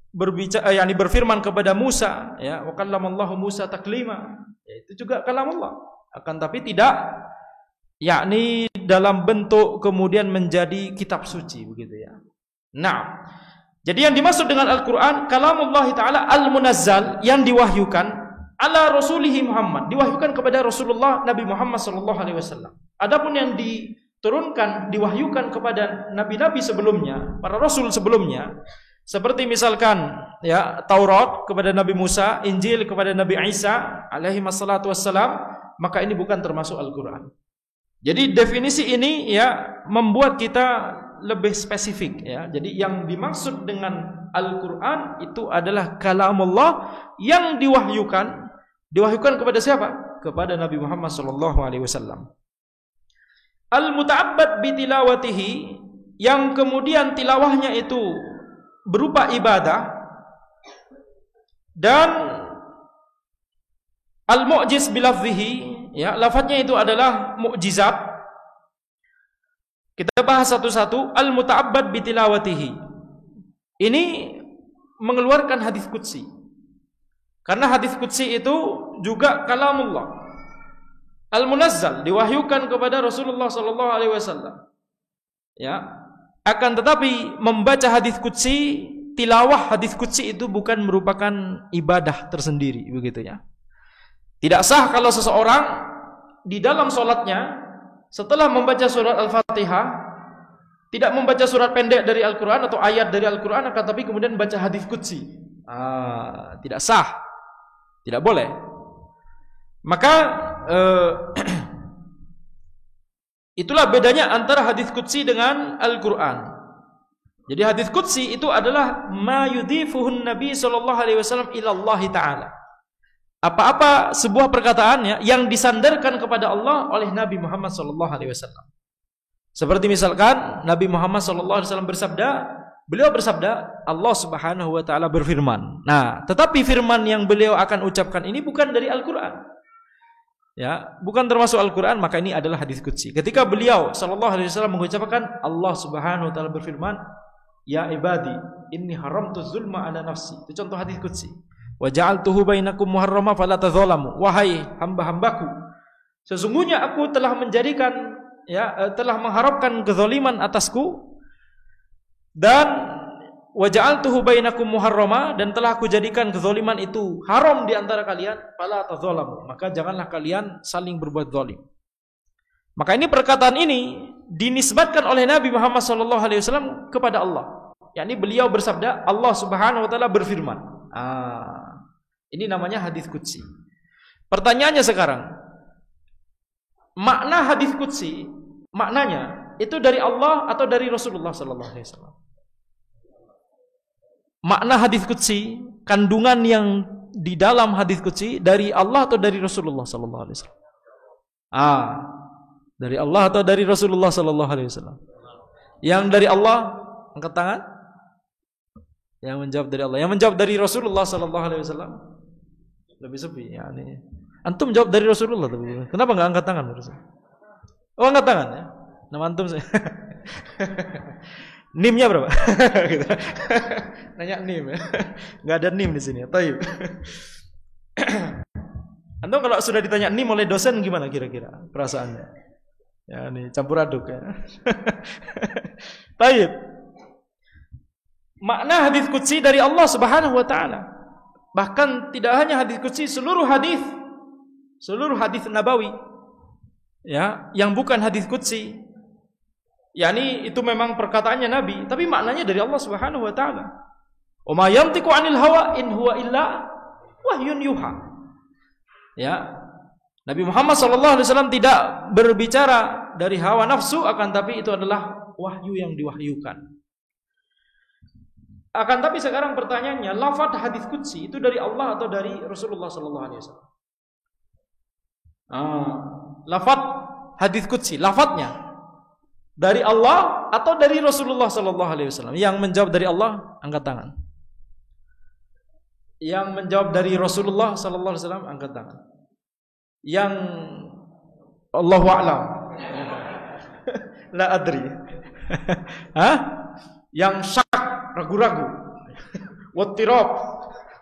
Speaker 2: berbicara, yakni berfirman kepada Musa, ya, wa kallamallahu Musa taklima, ya, itu juga kalamullah, akan tapi tidak, yakni dalam bentuk kemudian menjadi kitab suci begitu, ya. Nah, jadi yang dimaksud dengan Al-Quran kalamullah ta'ala al-munazzal, yang diwahyukan ala rasulihi Muhammad, diwahyukan kepada Rasulullah Nabi Muhammad sallallahu alaihi wasallam. Adapun yang diturunkan, diwahyukan kepada nabi-nabi sebelumnya, para rasul sebelumnya, seperti misalkan ya Taurat kepada Nabi Musa, Injil kepada Nabi Isa alaihi wassalatu wassalam, maka ini bukan termasuk Al-Qur'an. Jadi definisi ini ya membuat kita lebih spesifik ya. Jadi yang dimaksud dengan Al-Qur'an itu adalah kalamullah yang diwahyukan kepada siapa? Kepada Nabi Muhammad sallallahu alaihi wasallam. Al-muta'abbad bi tilawatihi, yang kemudian tilawahnya itu berupa ibadah, dan al-mu'jiz bilafzihi, ya, lafadznya itu adalah mukjizat. Kita bahas satu-satu. Al-muta'abbad bi tilawatihi ini mengeluarkan hadis qudsi, karena hadis qudsi itu juga kalamullah al-munazzal, diwahyukan kepada Rasulullah sallallahu alaihi wasallam. Ya, akan tetapi membaca hadis qudsi, tilawah hadis qudsi itu bukan merupakan ibadah tersendiri, begitu ya. Tidak sah kalau seseorang di dalam sholatnya setelah membaca surat Al-Fatihah tidak membaca surat pendek dari Al-Quran atau ayat dari Al-Quran, akan tapi kemudian baca hadis qudsi. Tidak sah, tidak boleh. Maka itulah bedanya antara hadis qudsi dengan Al-Quran. Jadi hadis qudsi itu adalah ma yudhifuhun Nabi sallallahu alaihi wasallam ila Allah taala. Apa-apa sebuah perkataannya yang disandarkan kepada Allah oleh Nabi Muhammad sallallahu alaihi wasallam. Seperti misalkan Nabi Muhammad sallallahu alaihi wasallam beliau bersabda, Allah Subhanahu wa taala berfirman. Nah, tetapi firman yang beliau akan ucapkan ini bukan dari Al-Qur'an. Ya, bukan termasuk Al-Qur'an, maka ini adalah hadis qudsi. Ketika beliau sallallahu alaihi wasallam mengucapkan Allah Subhanahu wa taala berfirman, ya ibadi, inni haramtu zulma ala nafsi. Itu contoh hadis qudsi. Wa ja'altuhu bainakum muharrama fala tadzalamu. Wahai hamba-hambaku, sesungguhnya aku telah menjadikan, ya, telah mengharapkan kezaliman atasku, dan wa ja'altuhu bainakum muharrama, dan telah aku jadikan kezaliman itu haram di antara kalian, fala tadzalamu, maka janganlah kalian saling berbuat zalim. Maka ini perkataan ini dinisbatkan oleh Nabi Muhammad sallallahu alaihi wasallam kepada Allah. Yakni beliau bersabda, Allah Subhanahu wa taala berfirman. Ini namanya hadis qudsi. Pertanyaannya sekarang, makna hadis qudsi, maknanya itu dari Allah atau dari Rasulullah sallallahu alaihi wasallam? Makna hadis qudsi, kandungan yang di dalam hadis qudsi dari Allah atau dari Rasulullah sallallahu alaihi wasallam? Dari Allah atau dari Rasulullah sallallahu alaihi wasallam? Yang dari Allah angkat tangan. Yang menjawab dari Allah. Yang menjawab dari Rasulullah sallallahu alaihi wasallam lebih sepi. Ya, ini. Antum jawab dari Rasulullah, tapi kenapa enggak angkat tangan? Oh, angkat tangan ya. Nama antum saya. NIM-nya berapa? Gitu. Nanya NIM ya. Enggak ada NIM di sini. Taib. Antum kalau sudah ditanya NIM oleh dosen gimana kira-kira perasaannya? Ya, ini campur aduk ya. Taib. Makna hadis qudsi dari Allah Subhanahu wa taala. Bahkan tidak hanya hadis qudsi, seluruh hadis nabawi, ya, yang bukan hadis qudsi, yakni itu memang perkataannya Nabi, tapi maknanya dari Allah Subhanahu wa taala. Wa ma yantiqu 'anil hawa in huwa illa wahyun yuha. Ya. Nabi Muhammad sallallahu alaihi wasallam tidak berbicara dari hawa nafsu, akan tapi itu adalah wahyu yang diwahyukan. Akan tapi sekarang pertanyaannya, lafaz hadis qudsi itu dari Allah atau dari Rasulullah sallallahu alaihi wasallam? Lafaz hadis qudsi, lafaznya dari Allah atau dari Rasulullah sallallahu alaihi wasallam? Yang menjawab dari Allah angkat tangan. Yang menjawab dari Rasulullah sallallahu alaihi wasallam angkat tangan. Yang Allahu a'lam. La adri. Yang syak, ragu-ragu, wattirab,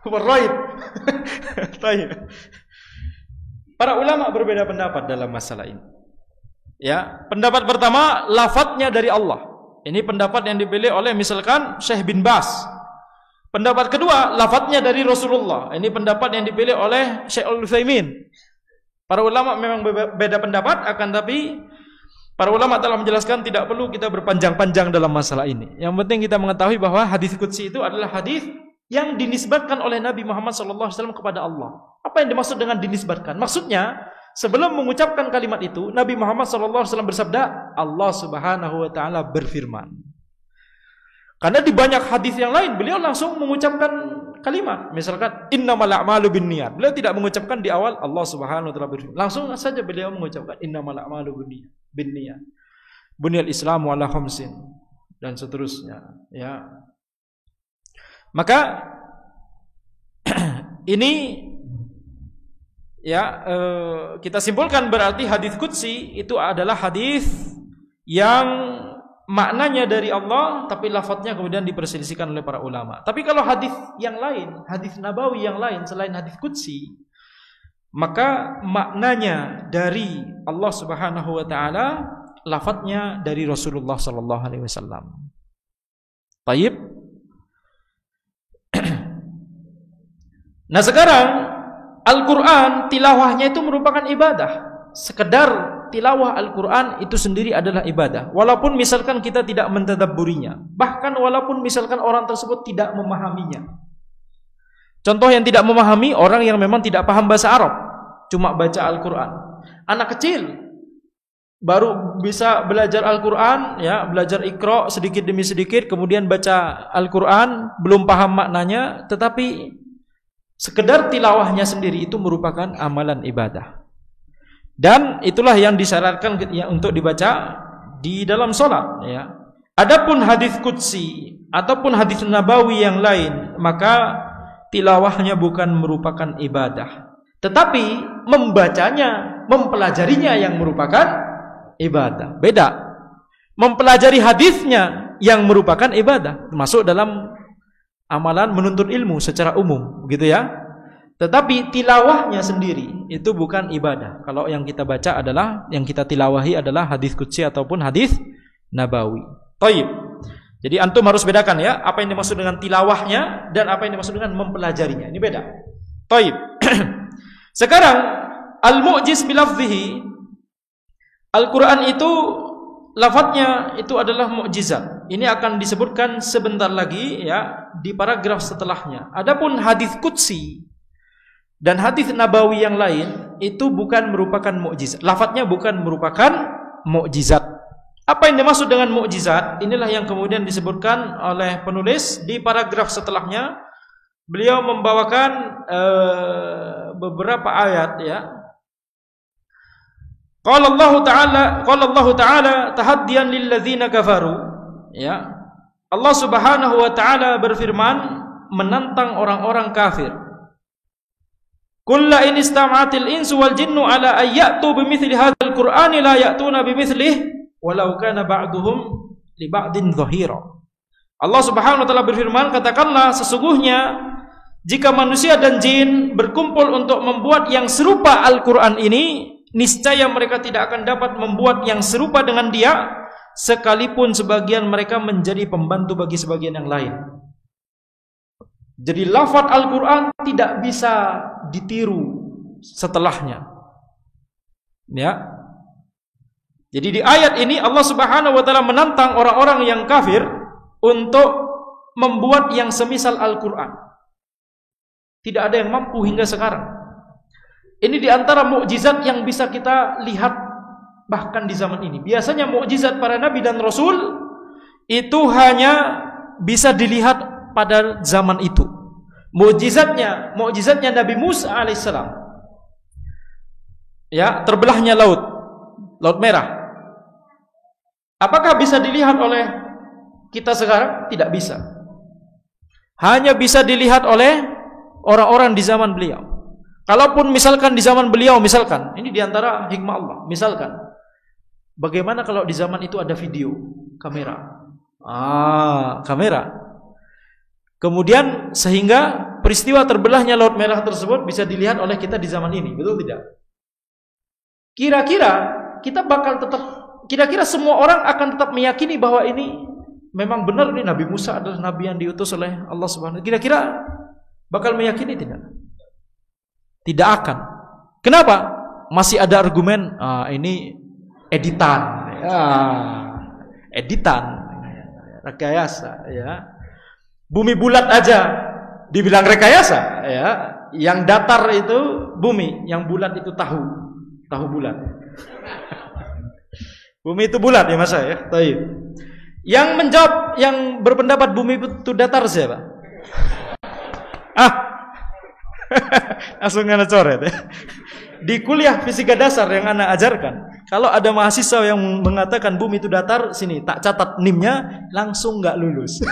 Speaker 2: warraib. Para ulama berbeda pendapat dalam masalah ini. Ya, pendapat pertama, lafadznya dari Allah. Ini pendapat yang dipilih oleh misalkan Syekh bin Bas. Pendapat kedua, lafadznya dari Rasulullah. Ini pendapat yang dipilih oleh Syekh Al-Utsaimin. Para ulama memang beda pendapat, akan tapi para ulama telah menjelaskan tidak perlu kita berpanjang-panjang dalam masalah ini. Yang penting kita mengetahui bahwa hadis qudsi itu adalah hadis yang dinisbatkan oleh Nabi Muhammad SAW kepada Allah. Apa yang dimaksud dengan dinisbatkan? Maksudnya, sebelum mengucapkan kalimat itu, Nabi Muhammad SAW bersabda, Allah Subhanahu wa Ta'ala berfirman. Karena di banyak hadis yang lain, beliau langsung mengucapkan kalimat. Misalkan, innamal a'malu binniyat. Beliau tidak mengucapkan di awal, Allah Subhanahu wa Ta'ala berfirman. Langsung saja beliau mengucapkan, innamal a'malu binniyat. Bunyal Islamu ala khamsin. Dan seterusnya. Ya. Maka ini ya kita simpulkan berarti hadis qudsi itu adalah hadis yang maknanya dari Allah tapi lafadznya kemudian diperselisihkan oleh para ulama. Tapi kalau hadis yang lain, hadis nabawi yang lain selain hadis qudsi, maka maknanya dari Allah Subhanahu wa taala, lafadznya dari Rasulullah sallallahu alaihi wasallam. Baik. Nah sekarang Al-Quran tilawahnya itu merupakan ibadah. Sekedar tilawah Al-Quran itu sendiri adalah ibadah. Walaupun misalkan kita tidak mentadabburinya, bahkan walaupun misalkan orang tersebut tidak memahaminya. Contoh yang tidak memahami, orang yang memang tidak paham bahasa Arab, cuma baca Al-Quran. Anak kecil baru bisa belajar Al-Quran, ya, belajar Iqra sedikit demi sedikit, kemudian baca Al-Quran, belum paham maknanya, tetapi sekedar tilawahnya sendiri itu merupakan amalan ibadah. Dan itulah yang disyaratkan untuk dibaca di dalam sholat, ya. Adapun hadis qudsi ataupun hadis nabawi yang lain, maka tilawahnya bukan merupakan ibadah, tetapi membacanya, mempelajarinya yang merupakan ibadah. Beda. Mempelajari hadisnya yang merupakan ibadah, termasuk dalam amalan menuntut ilmu secara umum, begitu ya. Tetapi tilawahnya sendiri itu bukan ibadah. Kalau yang kita baca adalah, yang kita tilawahi adalah hadis qudsi ataupun hadis nabawi. Taib. Jadi antum harus bedakan ya, apa yang dimaksud dengan tilawahnya dan apa yang dimaksud dengan mempelajarinya. Ini beda. Taib. Sekarang al-mu'jiz bilafzihi, Al-Quran itu lafadznya itu adalah mukjizat. Ini akan disebutkan sebentar lagi ya di paragraf setelahnya. Adapun hadis qudsi dan hadis nabawi yang lain itu bukan merupakan mukjizat. Lafadznya bukan merupakan mukjizat. Apa yang dimaksud dengan mukjizat? Inilah yang kemudian disebutkan oleh penulis di paragraf setelahnya. Beliau membawakan beberapa ayat ya. Qala Allah Ta'ala tahaddiyan lil ladzina kafaru. Ya. Allah Subhanahu wa taala berfirman menantang orang-orang kafir. Kulla in istama'atil insu wal jinnu ala ayyatu bimithli hadzal qur'ani la ya'tuna bimithlihi walau kana ba'duhum li ba'din dhahira. Allah Subhanahu wa taala berfirman, katakanlah sesungguhnya jika manusia dan jin berkumpul untuk membuat yang serupa Al-Qur'an ini, niscaya mereka tidak akan dapat membuat yang serupa dengan dia, sekalipun sebagian mereka menjadi pembantu bagi sebagian yang lain. Jadi lafaz Al-Quran tidak bisa ditiru setelahnya. Ya. Jadi di ayat ini Allah Subhanahu wa taala menantang orang-orang yang kafir untuk membuat yang semisal Al-Quran. Tidak ada yang mampu hingga sekarang. Ini di antara mukjizat yang bisa kita lihat bahkan di zaman ini. Biasanya mukjizat para nabi dan rasul itu hanya bisa dilihat pada zaman itu. Mukjizatnya Nabi Musa alaihissalam, ya, terbelahnya laut merah. Apakah bisa dilihat oleh kita sekarang? Tidak bisa. Hanya bisa dilihat oleh orang-orang di zaman beliau. Kalaupun misalkan di zaman beliau, misalkan, ini diantara hikmah Allah, misalkan, bagaimana kalau di zaman itu ada video, kamera? Kamera. Kemudian sehingga peristiwa terbelahnya Laut Merah tersebut bisa dilihat oleh kita di zaman ini, betul tidak? Kira-kira kita bakal tetap, kira-kira semua orang akan tetap meyakini bahwa ini memang benar, ini Nabi Musa adalah nabi yang diutus oleh Allah Subhanahu wa taala. Kira-kira bakal meyakini tidak? Tidak akan. Kenapa? Masih ada argumen ini editan, editan, rekayasa, ya. Bumi bulat aja Dibilang rekayasa, ya. Yang datar itu bumi, yang bulat itu tahu bulat. Bumi itu bulat ya masa ya. Taib. Yang menjawab, yang berpendapat bumi itu datar siapa? Langsung anak coret ya. Di kuliah fisika dasar yang anak ajarkan, kalau ada mahasiswa yang mengatakan bumi itu datar, sini tak catat NIM-nya, langsung nggak lulus.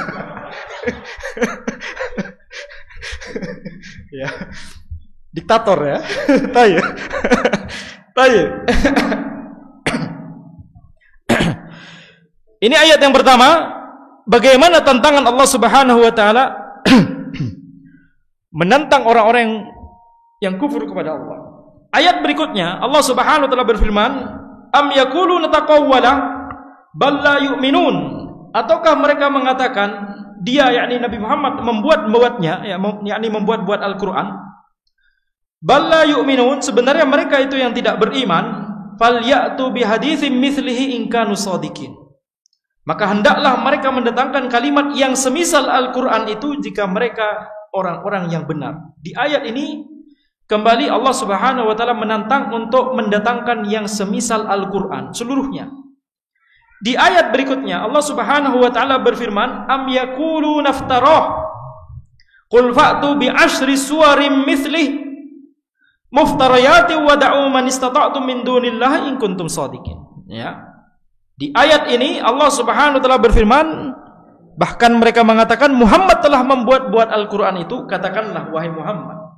Speaker 2: Ya. Diktator ya. Tayo. Ini ayat yang pertama, bagaimana tantangan Allah Subhanahu wa taala menantang orang-orang yang kufur kepada Allah. Ayat berikutnya Allah Subhanahu wa taala berfirman, am yaquluna taqawwala bal la yu'minun. Ataukah mereka mengatakan dia, yakni Nabi Muhammad, membuat-buatnya, yakni membuat-buat Al-Qur'an. Bal la yu'minun, sebenarnya mereka itu yang tidak beriman. Fal ya'tu bihaditsin mithlihi in kanu shadiqin. Maka hendaklah mereka mendatangkan kalimat yang semisal Al-Qur'an itu jika mereka orang-orang yang benar. Di ayat ini kembali Allah Subhanahu wa taala menantang untuk mendatangkan yang semisal Al-Qur'an seluruhnya. Di ayat berikutnya Allah Subhanahu wa taala berfirman, am yaquluna iftarah qul fa'tu bi asyri suwarin mithlih muftariyatin wa da'u man istata'tum min dunillahi in kuntum shadiqin. Ya. Di ayat ini Allah Subhanahu wa taala berfirman, bahkan mereka mengatakan Muhammad telah membuat-buat Al-Qur'an itu. Katakanlah wahai Muhammad,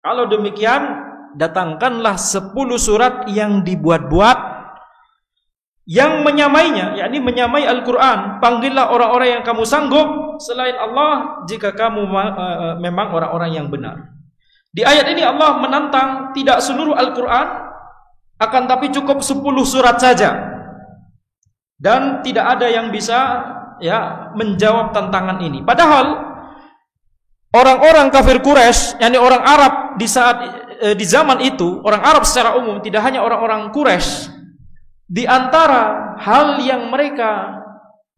Speaker 2: kalau demikian datangkanlah 10 surat yang dibuat-buat yang menyamainya, yakni menyamai Al-Qur'an. Panggillah orang-orang yang kamu sanggup selain Allah jika kamu memang orang-orang yang benar. Di ayat ini Allah menantang tidak seluruh Al-Qur'an, akan tapi cukup 10 surat saja. Dan tidak ada yang bisa menjawab tantangan ini. Padahal orang-orang kafir Quraisy, yakni orang Arab di zaman itu, orang Arab secara umum, tidak hanya orang-orang Quraisy, di antara hal yang mereka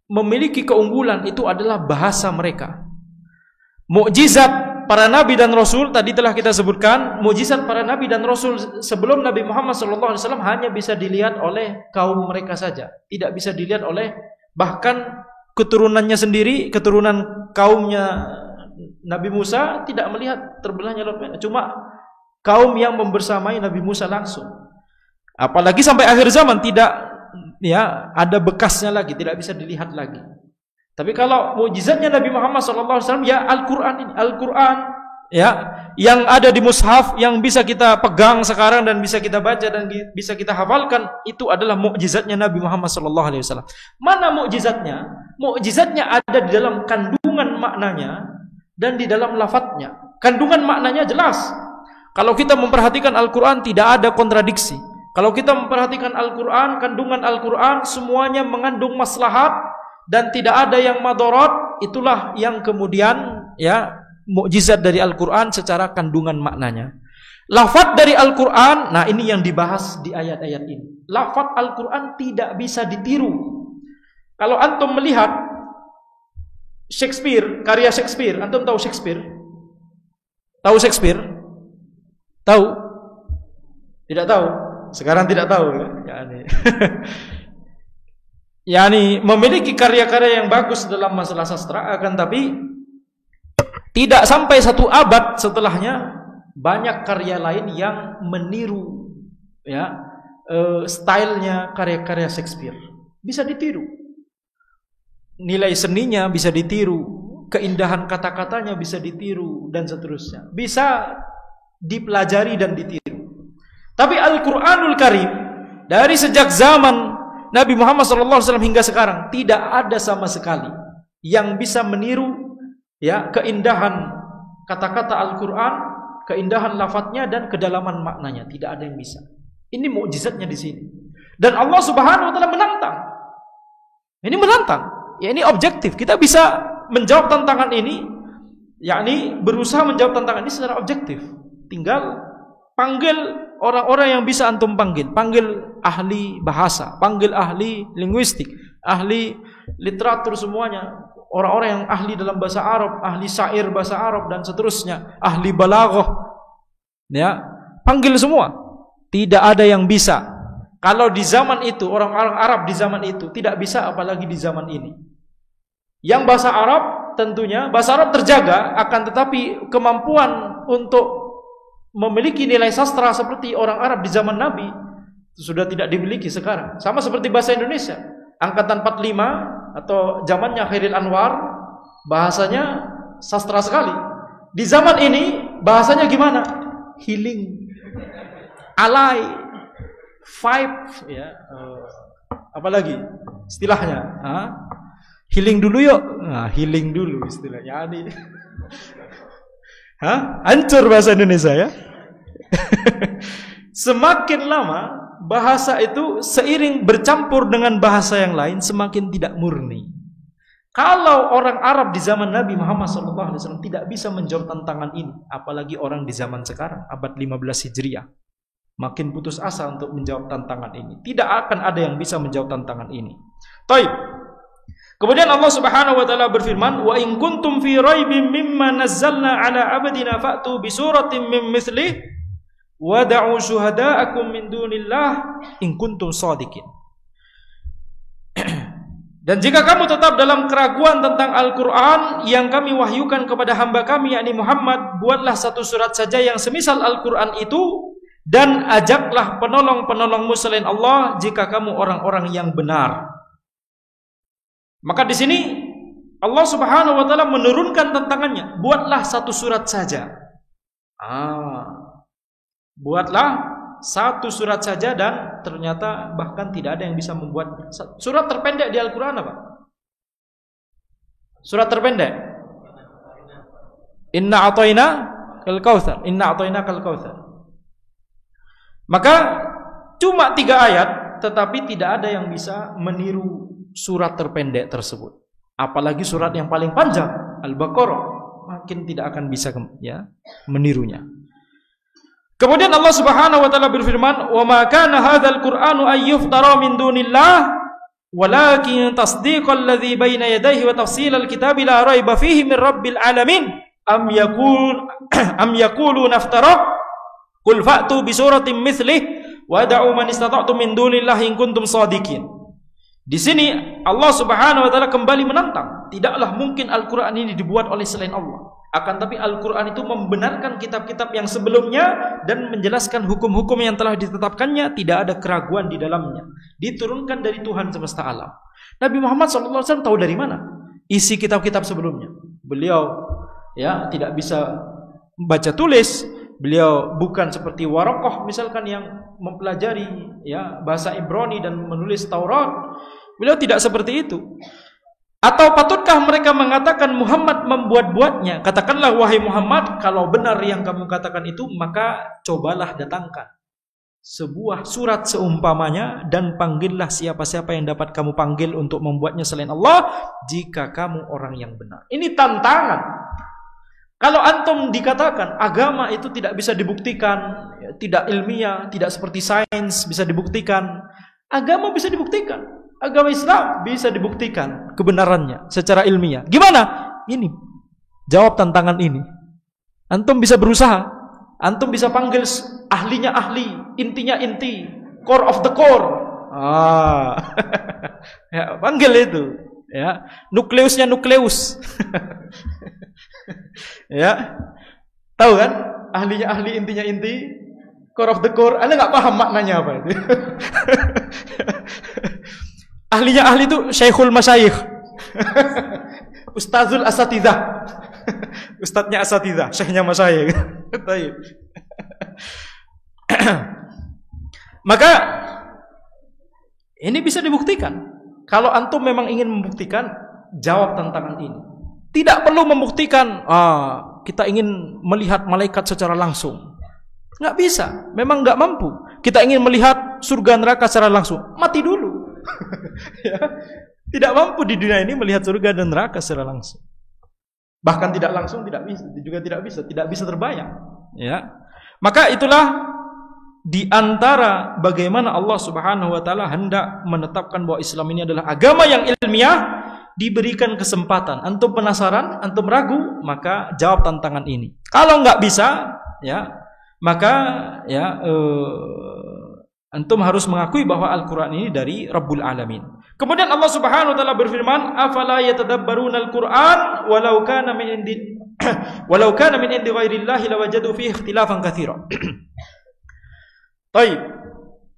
Speaker 2: memiliki keunggulan itu adalah bahasa mereka. Mukjizat para nabi dan rasul tadi telah kita sebutkan, mukjizat para nabi dan rasul sebelum Nabi Muhammad SAW hanya bisa dilihat oleh kaum mereka saja, tidak bisa dilihat oleh bahkan keturunannya sendiri, keturunan kaumnya Nabi Musa tidak melihat terbelahnya Laut Merah, cuma kaum yang membersamai Nabi Musa langsung. Apalagi sampai akhir zaman tidak ada bekasnya lagi, tidak bisa dilihat lagi. Tapi kalau mukjizatnya Nabi Muhammad SAW ya Al-Qur'an ini, Al-Qur'an yang ada di mushaf, yang bisa kita pegang sekarang dan bisa kita baca dan bisa kita hafalkan, itu adalah mukjizatnya Nabi Muhammad SAW. Mana mukjizatnya? Mukjizatnya ada di dalam kandungan maknanya dan di dalam lafadznya. Kandungan maknanya jelas. Kalau kita memperhatikan Al-Qur'an tidak ada kontradiksi. Kalau kita memperhatikan Al-Qur'an, kandungan Al-Qur'an semuanya mengandung maslahat dan tidak ada yang madarat. Itulah yang kemudian mukjizat dari Al-Qur'an secara kandungan maknanya. Lafaz dari Al-Qur'an, nah ini yang dibahas di ayat-ayat ini. Lafaz Al-Qur'an tidak bisa ditiru. Kalau antum melihat Shakespeare, karya Shakespeare, antum tahu Shakespeare? Tahu Shakespeare? Tahu? Tidak tahu? Sekarang tidak tahu yani memiliki karya-karya yang bagus dalam masalah sastra, akan tapi tidak sampai 1 abad setelahnya banyak karya lain yang meniru stylenya karya-karya Shakespeare. Bisa ditiru, nilai seninya bisa ditiru, keindahan kata-katanya bisa ditiru, dan seterusnya bisa dipelajari dan ditiru. Tapi Al-Qur'anul Karim dari sejak zaman Nabi Muhammad SAW hingga sekarang tidak ada sama sekali yang bisa meniru keindahan kata-kata Al-Qur'an, keindahan lafadznya dan kedalaman maknanya. Tidak ada yang bisa. Ini mukjizatnya di sini. Dan Allah Subhanahu wa taala menantang. Ini menantang. Ya, ini objektif. Kita bisa menjawab tantangan ini, yakni berusaha menjawab tantangan ini secara objektif. Tinggal panggil orang-orang yang bisa antum panggil. Panggil ahli bahasa, panggil ahli linguistik, ahli literatur, semuanya. orang-orang yang ahli dalam bahasa Arab, ahli syair bahasa Arab dan seterusnya, ahli balaghah. Ya, panggil semua. Tidak ada yang bisa. Kalau di zaman itu orang-orang Arab di zaman itu tidak bisa, apalagi di zaman ini. Yang bahasa Arab tentunya bahasa Arab terjaga, akan tetapi kemampuan untuk memiliki nilai sastra seperti orang Arab di zaman Nabi sudah tidak dimiliki sekarang. Sama seperti bahasa Indonesia, angkatan 45 atau zamannya Khairil Anwar, bahasanya sastra sekali. Di zaman ini bahasanya gimana? Healing, alay, vibe, ya, apalagi istilahnya, healing dulu yuk. Nah, healing dulu istilahnya ini. Hancur bahasa Indonesia ya. Semakin lama bahasa itu seiring bercampur dengan bahasa yang lain semakin tidak murni. Kalau orang Arab di zaman Nabi Muhammad SAW tidak bisa menjawab tantangan ini, apalagi orang di zaman sekarang abad 15 Hijriah, makin putus asa untuk menjawab tantangan ini. Tidak akan ada yang bisa menjawab tantangan ini. Taib. Kemudian Allah Subhanahu wa taala berfirman, "Wa in kuntum fi raibin mimma nazzalna ala abdina fa'tu bi suratin min mithlih wa da'u syuhada'akum min dunillah in kuntum shadiqin." Dan jika kamu tetap dalam keraguan tentang Al-Quran yang kami wahyukan kepada hamba kami, yakni Muhammad, buatlah satu surat saja yang semisal Al-Quran itu, dan ajaklah penolong-penolongmu selain Allah jika kamu orang-orang yang benar. Maka di sini Allah Subhanahu wa taala menurunkan tantangannya, buatlah satu surat saja. Buatlah satu surat saja, dan ternyata bahkan tidak ada yang bisa membuat surat terpendek di Al-Quran apa? Surat terpendek. Inna a'tayna kal kautsar. Inna a'tayna kal kautsar. Maka cuma 3 ayat, tetapi tidak ada yang bisa meniru surat terpendek tersebut. Apalagi surat yang paling panjang, Al-Baqarah, makin tidak akan bisa menirunya. Kemudian Allah Subhanahu wa taala berfirman, "Wa ma kana hadzal Qur'anu ay yuftara min dunillah, walakin tasdiqal ladzi baina yadayhi wa tafsilal kitabi la raiba fihi min rabbil alamin. Am yaquluna naftara? Qul fa'tu bi suratin mithlih wa da'u man istata'tum min dunillahi in kuntum shadiqin." Di sini Allah Subhanahu wa taala kembali menantang, tidaklah mungkin Al-Qur'an ini dibuat oleh selain Allah. Akan tapi Al-Quran itu membenarkan kitab-kitab yang sebelumnya dan menjelaskan hukum-hukum yang telah ditetapkannya, tidak ada keraguan di dalamnya. Diturunkan dari Tuhan semesta alam. Nabi Muhammad SAW tahu dari mana isi kitab-kitab sebelumnya. Beliau tidak bisa baca tulis. Beliau bukan seperti Waraqah misalkan yang mempelajari bahasa Ibrani dan menulis Taurat. Beliau tidak seperti itu. Atau patutkah mereka mengatakan Muhammad membuat-buatnya? Katakanlah, wahai Muhammad, kalau benar yang kamu katakan itu, maka cobalah datangkan sebuah surat seumpamanya dan panggillah siapa-siapa yang dapat kamu panggil untuk membuatnya selain Allah, jika kamu orang yang benar. Ini tantangan. Kalau antum dikatakan agama itu tidak bisa dibuktikan, tidak ilmiah, tidak seperti sains bisa dibuktikan, agama bisa dibuktikan. Agama Islam bisa dibuktikan kebenarannya secara ilmiah. Gimana? Ini jawab tantangan ini. Antum bisa berusaha. Antum bisa panggil ahlinya ahli, intinya inti, core of the core. Panggil itu. Nukleusnya nukleus. Tahu kan? Ahlinya ahli, intinya inti, core of the core. Anda nggak paham maknanya apa itu? Ahlinya ahli itu Syekhul Masyayikh. Ustazul Asatidzah. Ustadznya Asatidzah, Syekhnya Masyayikh. Maka ini bisa dibuktikan. Kalau antum memang ingin membuktikan, jawab tantangan ini. Tidak perlu membuktikan kita ingin melihat malaikat secara langsung. Nggak bisa, memang nggak mampu. Kita ingin melihat surga neraka secara langsung, mati dulu. Tidak mampu di dunia ini melihat surga dan neraka secara langsung. Bahkan tidak langsung tidak bisa terbayang. Maka itulah di antara bagaimana Allah Subhanahu wa taala hendak menetapkan bahwa Islam ini adalah agama yang ilmiah, diberikan kesempatan. Antum penasaran, antum ragu, maka jawab tantangan ini. Kalau nggak bisa, ya, maka ya antum harus mengakui bahwa Al-Quran ini dari Rabbul Alamin. Kemudian Allah Subhanahu wa taala berfirman, "Afala yatadabbarunal Qur'an walau kana min indi ghairillahi lawajadu fihi ikhtilafan katsira." Baik.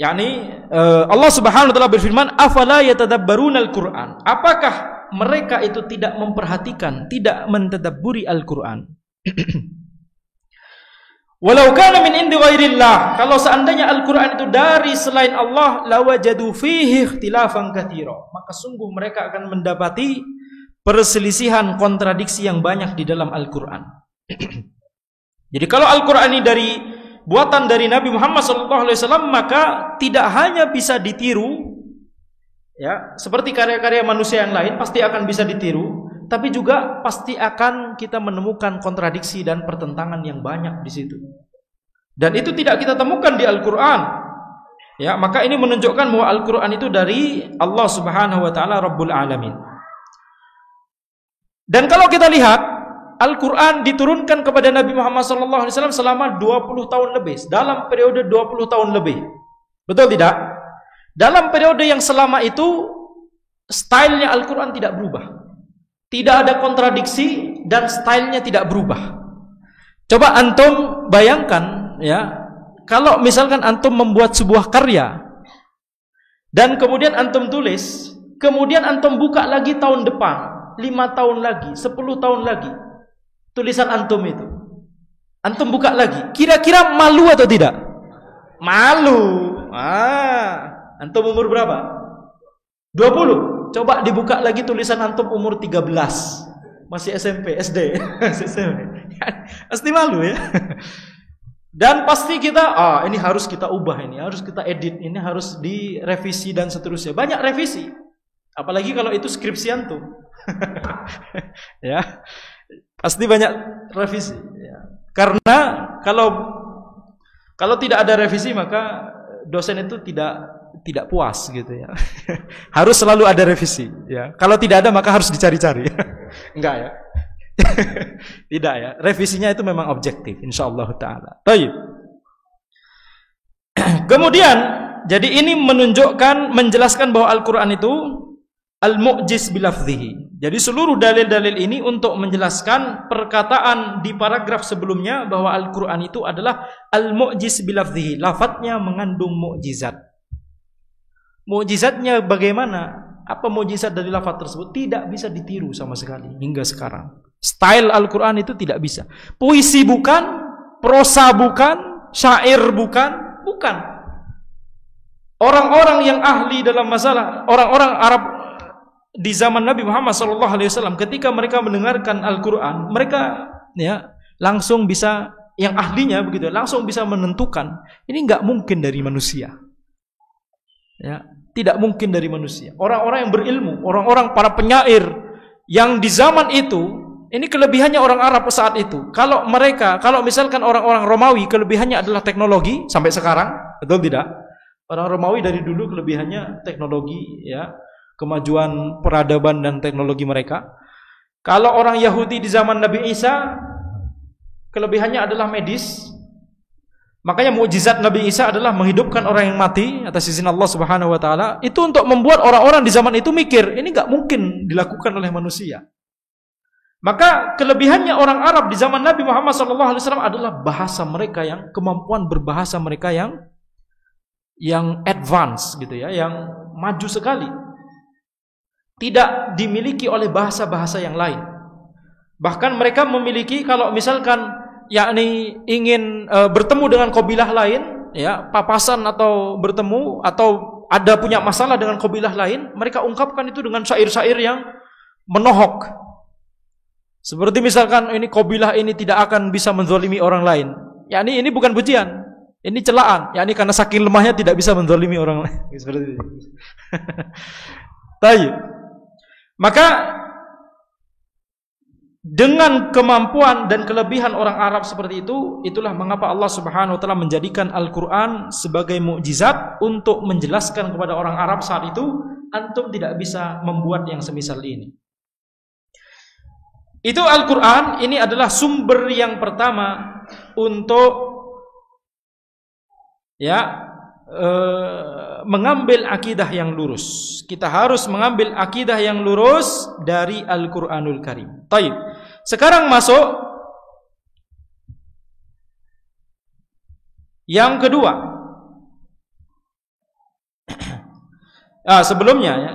Speaker 2: Yani Allah Subhanahu wa taala berfirman, "Afala yatadabbarunal Qur'an." Apakah mereka itu tidak memperhatikan, tidak mentadabburi Al-Qur'an? Walau kana min indi ghairillah, kalau seandainya Al-Qur'an itu dari selain Allah, lawajadu fihi ikhtilafan katsira, maka sungguh mereka akan mendapati perselisihan, kontradiksi yang banyak di dalam Al-Qur'an. Jadi kalau Al-Qur'an ini buatan dari Nabi Muhammad SAW, maka tidak hanya bisa ditiru, ya, seperti karya-karya manusia yang lain pasti akan bisa ditiru, tapi juga pasti akan kita menemukan kontradiksi dan pertentangan yang banyak di situ. Dan itu tidak kita temukan di Al-Qur'an. Ya, maka ini menunjukkan bahwa Al-Qur'an itu dari Allah Subhanahu wa taala Rabbul Alamin. Dan kalau kita lihat, Al-Qur'an diturunkan kepada Nabi Muhammad SAW selama 20 tahun lebih, dalam periode 20 tahun lebih. Betul tidak? Dalam periode yang selama itu, stylenya Al-Qur'an tidak berubah. Tidak ada kontradiksi dan stylenya tidak berubah. Coba antum bayangkan, ya, kalau misalkan antum membuat sebuah karya dan kemudian antum tulis, kemudian antum buka lagi tahun depan, 5 tahun lagi, 10 tahun lagi, tulisan antum itu, antum buka lagi, kira-kira malu atau tidak? Malu. Antum umur berapa? 20. Coba dibuka lagi tulisan antum umur 13, masih SMP, SD, pasti malu ya. Dan pasti kita, ini harus kita ubah, ini harus kita edit, ini harus direvisi dan seterusnya. Banyak revisi, apalagi kalau itu skripsi antum, ya, pasti banyak revisi. Ya. Karena kalau tidak ada revisi maka dosen itu tidak puas gitu ya. Harus selalu ada revisi ya. Kalau tidak ada maka harus dicari-cari. Enggak ya. Tidak ya. Revisinya itu memang objektif insyaallah taala. Baik. Kemudian jadi ini menjelaskan bahwa Al-Qur'an itu al-mu'jiz bilafzihi. Jadi seluruh dalil-dalil ini untuk menjelaskan perkataan di paragraf sebelumnya bahwa Al-Qur'an itu adalah al-mu'jiz bilafzihi. Lafadznya mengandung mukjizat. Mukjizatnya bagaimana? Apa mukjizat dari lafaz tersebut? Tidak bisa ditiru sama sekali hingga sekarang. Style Al-Qur'an itu tidak bisa. Puisi bukan, prosa bukan, syair bukan. Orang-orang yang ahli dalam masalah, orang-orang Arab di zaman Nabi Muhammad SAW, ketika mereka mendengarkan Al-Qur'an, mereka ya langsung bisa, yang ahlinya begitu, langsung bisa menentukan ini nggak mungkin dari manusia. Ya, tidak mungkin dari manusia. Orang-orang yang berilmu, orang-orang para penyair yang di zaman itu, ini kelebihannya orang Arab saat itu. Kalau misalkan orang-orang Romawi kelebihannya adalah teknologi sampai sekarang, betul tidak? Orang Romawi dari dulu kelebihannya teknologi, ya, kemajuan peradaban dan teknologi mereka. Kalau orang Yahudi di zaman Nabi Isa, kelebihannya adalah medis. Makanya mukjizat Nabi Isa adalah menghidupkan orang yang mati atas izin Allah Subhanahu wa taala. Itu untuk membuat orang-orang di zaman itu mikir, ini enggak mungkin dilakukan oleh manusia. Maka kelebihannya orang Arab di zaman Nabi Muhammad SAW adalah bahasa mereka, yang kemampuan berbahasa mereka yang advance gitu ya, yang maju sekali. Tidak dimiliki oleh bahasa-bahasa yang lain. Bahkan mereka memiliki, kalau misalkan yakni ingin bertemu dengan kabilah lain, ya, papasan atau bertemu atau ada punya masalah dengan kabilah lain, mereka ungkapkan itu dengan syair-syair yang menohok. Seperti misalkan ini kabilah ini tidak akan bisa menzalimi orang lain. Yakni ini bukan pujian, ini celaan. Yakni karena saking lemahnya tidak bisa menzalimi orang lain. Seperti itu. Baik. Maka dengan kemampuan dan kelebihan orang Arab seperti itu, itulah mengapa Allah Subhanahu wa taala menjadikan Al-Qur'an sebagai mukjizat untuk menjelaskan kepada orang Arab saat itu, antum tidak bisa membuat yang semisal ini. Itu Al-Quran ini adalah sumber yang pertama untuk mengambil akidah yang lurus. Kita harus mengambil akidah yang lurus dari Al-Quranul Karim. Taib. Sekarang masuk yang kedua.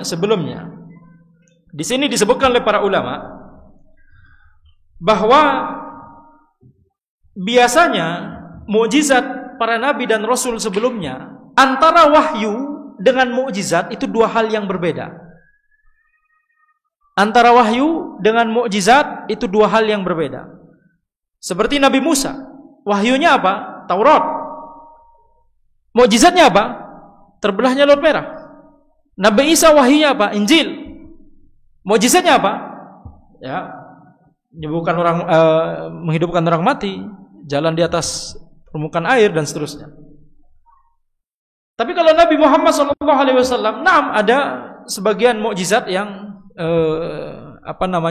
Speaker 2: Sebelumnya di sini disebutkan oleh para ulama bahwa biasanya mukjizat para nabi dan rasul sebelumnya, antara wahyu dengan mukjizat itu dua hal yang berbeda. Antara wahyu dengan mukjizat itu dua hal yang berbeda. Seperti Nabi Musa, wahyunya apa? Taurat. Mukjizatnya apa? Terbelahnya Laut Merah. Nabi Isa wahyunya apa? Injil. Mukjizatnya apa? Ya, menghidupkan orang mati, jalan di atas permukaan air dan seterusnya. Tapi kalau Nabi Muhammad SAW, ada sebagian mukjizat yang